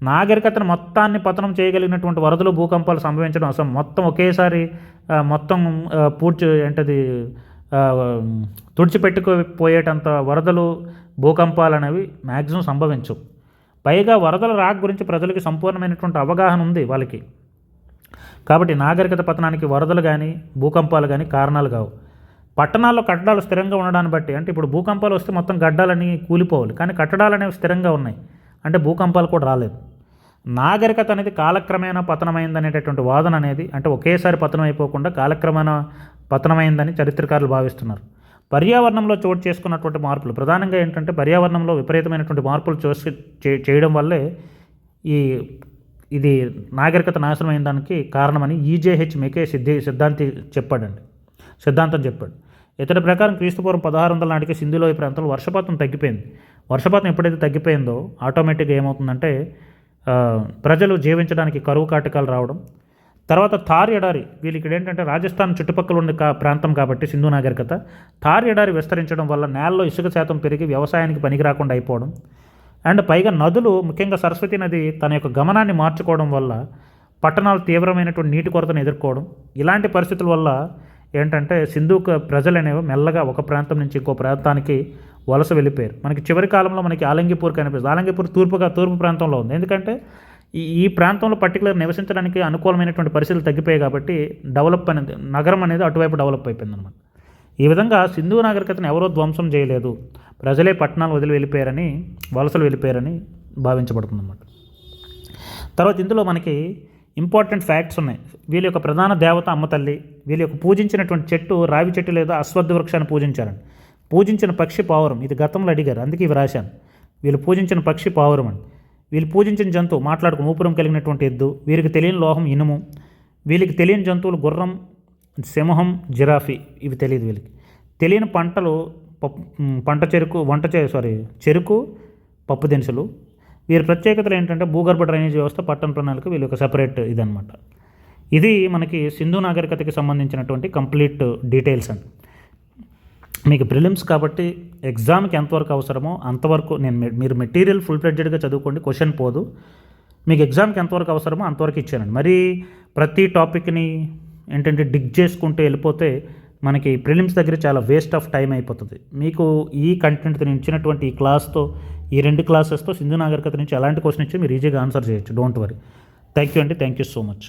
నాగరికతను మొత్తాన్ని పతనం చేయగలిగినటువంటి వరదలు, భూకంపాలు సంభవించడం అసలు మొత్తం ఒకేసారి మొత్తం తుడిచిపెట్టుకుపోయేటంత వరదలు, భూకంపాలు అనేవి మ్యాక్సిమం సంభవించవు. పైగా వరదల రాక్ గురించి ప్రజలకి సంపూర్ణమైనటువంటి అవగాహన ఉంది వాళ్ళకి. కాబట్టి నాగరికత పతనానికి వరదలు కానీ భూకంపాలు కానీ కారణాలు కావు. పట్టణాల్లో కట్టడాలు స్థిరంగా ఉండడాన్ని బట్టి, అంటే ఇప్పుడు భూకంపాలు వస్తే మొత్తం గడ్డలన్నీ కూలిపోవాలి, కానీ కట్టడాలు అనేవి స్థిరంగా ఉన్నాయి, అంటే భూకంపాలు కూడా రాలేదు. నాగరికత అనేది కాలక్రమేణా పతనమైందనేటటువంటి వాదన అనేది, అంటే ఒకేసారి పతనం అయిపోకుండా కాలక్రమేణా పతనమైందని చరిత్రకారులు భావిస్తున్నారు. పర్యావరణంలో చోటు చేసుకున్నటువంటి మార్పులు ప్రధానంగా ఏంటంటే పర్యావరణంలో విపరీతమైనటువంటి మార్పులు చేయడం వల్లే ఇది నాగరికత నాశనమైన దానికి కారణమని ఈజేహెచ్ మెకే సిద్ధాంతం చెప్పాడు. ఇతడి ప్రకారం క్రీస్తుపూర్వం 1600 నాటికి సింధులోయ ప్రాంతంలో వర్షపాతం తగ్గిపోయింది. వర్షపాతం ఎప్పుడైతే తగ్గిపోయిందో ఆటోమేటిక్గా ఏమవుతుందంటే ప్రజలు జీవించడానికి కరువు కాటకాలు రావడం, తర్వాత థార్ ఎడారి, వీళ్ళకి ఏంటంటే రాజస్థాన్ చుట్టుపక్కల ఉన్న ప్రాంతం కాబట్టి సింధు నాగరికత, థార్ ఎడారి విస్తరించడం వల్ల నేలలో ఇసుక శాతం పెరిగి వ్యవసాయానికి పనికి రాకుండా అయిపోవడం, అండ్ పైగా నదులు ముఖ్యంగా సరస్వతి నది తన యొక్క గమనాన్ని మార్చుకోవడం వల్ల పట్టణాలు తీవ్రమైనటువంటి నీటి కొరతను ఎదుర్కోవడం, ఇలాంటి పరిస్థితుల వల్ల ఏంటంటే సింధు ప్రజలు అనేవి మెల్లగా ఒక ప్రాంతం నుంచి ఇంకో ప్రాంతానికి వలస వెళ్ళిపోయారు. మనకి చివరి కాలంలో మనకి ఆలంగిపూర్ కనిపిస్తుంది. ఆలంగిపూర్ తూర్పు ప్రాంతంలో ఉంది. ఎందుకంటే ఈ ప్రాంతంలో పర్టికులర్ నివసించడానికి అనుకూలమైనటువంటి పరిస్థితులు తగ్గిపోయాయి కాబట్టి నగరం అనేది అటువైపు డెవలప్ అయిపోయింది అనమాట. ఈ విధంగా సింధు నాగరికతను ఎవరో ధ్వంసం చేయలేదు, ప్రజలే పట్టణాలు వదిలి వెళ్ళిపోయారని, వలసలు వెళ్ళిపోయారని భావించబడుతుంది అన్నమాట. తర్వాత ఇందులో మనకి ఇంపార్టెంట్ ఫ్యాక్ట్స్ ఉన్నాయి. వీళ్ళ యొక్క ప్రధాన దేవత అమ్మ తల్లి, వీళ్ళ యొక్క పూజించినటువంటి చెట్టు రావి చెట్టు లేదా అశ్వత్థ వృక్షాన్ని పూజించారండి. పూజించిన పక్షి పావురం, ఇది గతంలో అడిగారు అందుకే ఇవి రాశాను. వీళ్ళు పూజించిన పక్షి పావురం అండి. వీళ్ళు పూజించిన జంతువు మాట్లాడుకుని ఊపిరం కలిగినటువంటి ఎద్దు, వీరికి తెలియని లోహం ఇనుము, వీళ్ళకి తెలియని జంతువులు గుర్రం, సింహం, జిరాఫీ, ఇవి తెలియదు వీళ్ళకి. తెలియని పంటలు చెరుకు, పప్పు దినుసులు. వీరి ప్రత్యేకతలు ఏంటంటే భూగర్భ డ్రైనేజ్ వ్యవస్థ, పట్టణ ప్రణాళిక, వీళ్ళ యొక్క సెపరేట్ ఇదనమాట. ఇది మనకి సింధు నాగరికతకి సంబంధించినటువంటి కంప్లీట్ డీటెయిల్స్ అండి. మీకు ప్రిలిమ్స్ కాబట్టి ఎగ్జామ్కి ఎంతవరకు అవసరమో అంతవరకు మీరు మెటీరియల్ ఫుల్ ఫ్లెడ్జెడ్గా చదువుకోండి, క్వశ్చన్ పోదు. మీకు ఎగ్జామ్కి ఎంతవరకు అవసరమో అంతవరకు ఇచ్చానండి. మరి ప్రతి టాపిక్ని ఏంటంటే డిగ్ చేసుకుంటూ వెళ్ళిపోతే మనకి ప్రిలిమ్స్ దగ్గర చాలా వేస్ట్ ఆఫ్ టైం అయిపోతుంది. మీకు ఈ కంటెంట్ నేను ఇచ్చినటువంటి ఈ క్లాస్తో, ఈ 2 క్లాసెస్తో సింధు నాగరికత నుంచి ఎలాంటి క్వశ్చన్ ఇచ్చి మీరు ఈజీగా ఆన్సర్ చేయొచ్చు. Don't worry. థ్యాంక్ యూ అండి. Thank you so much.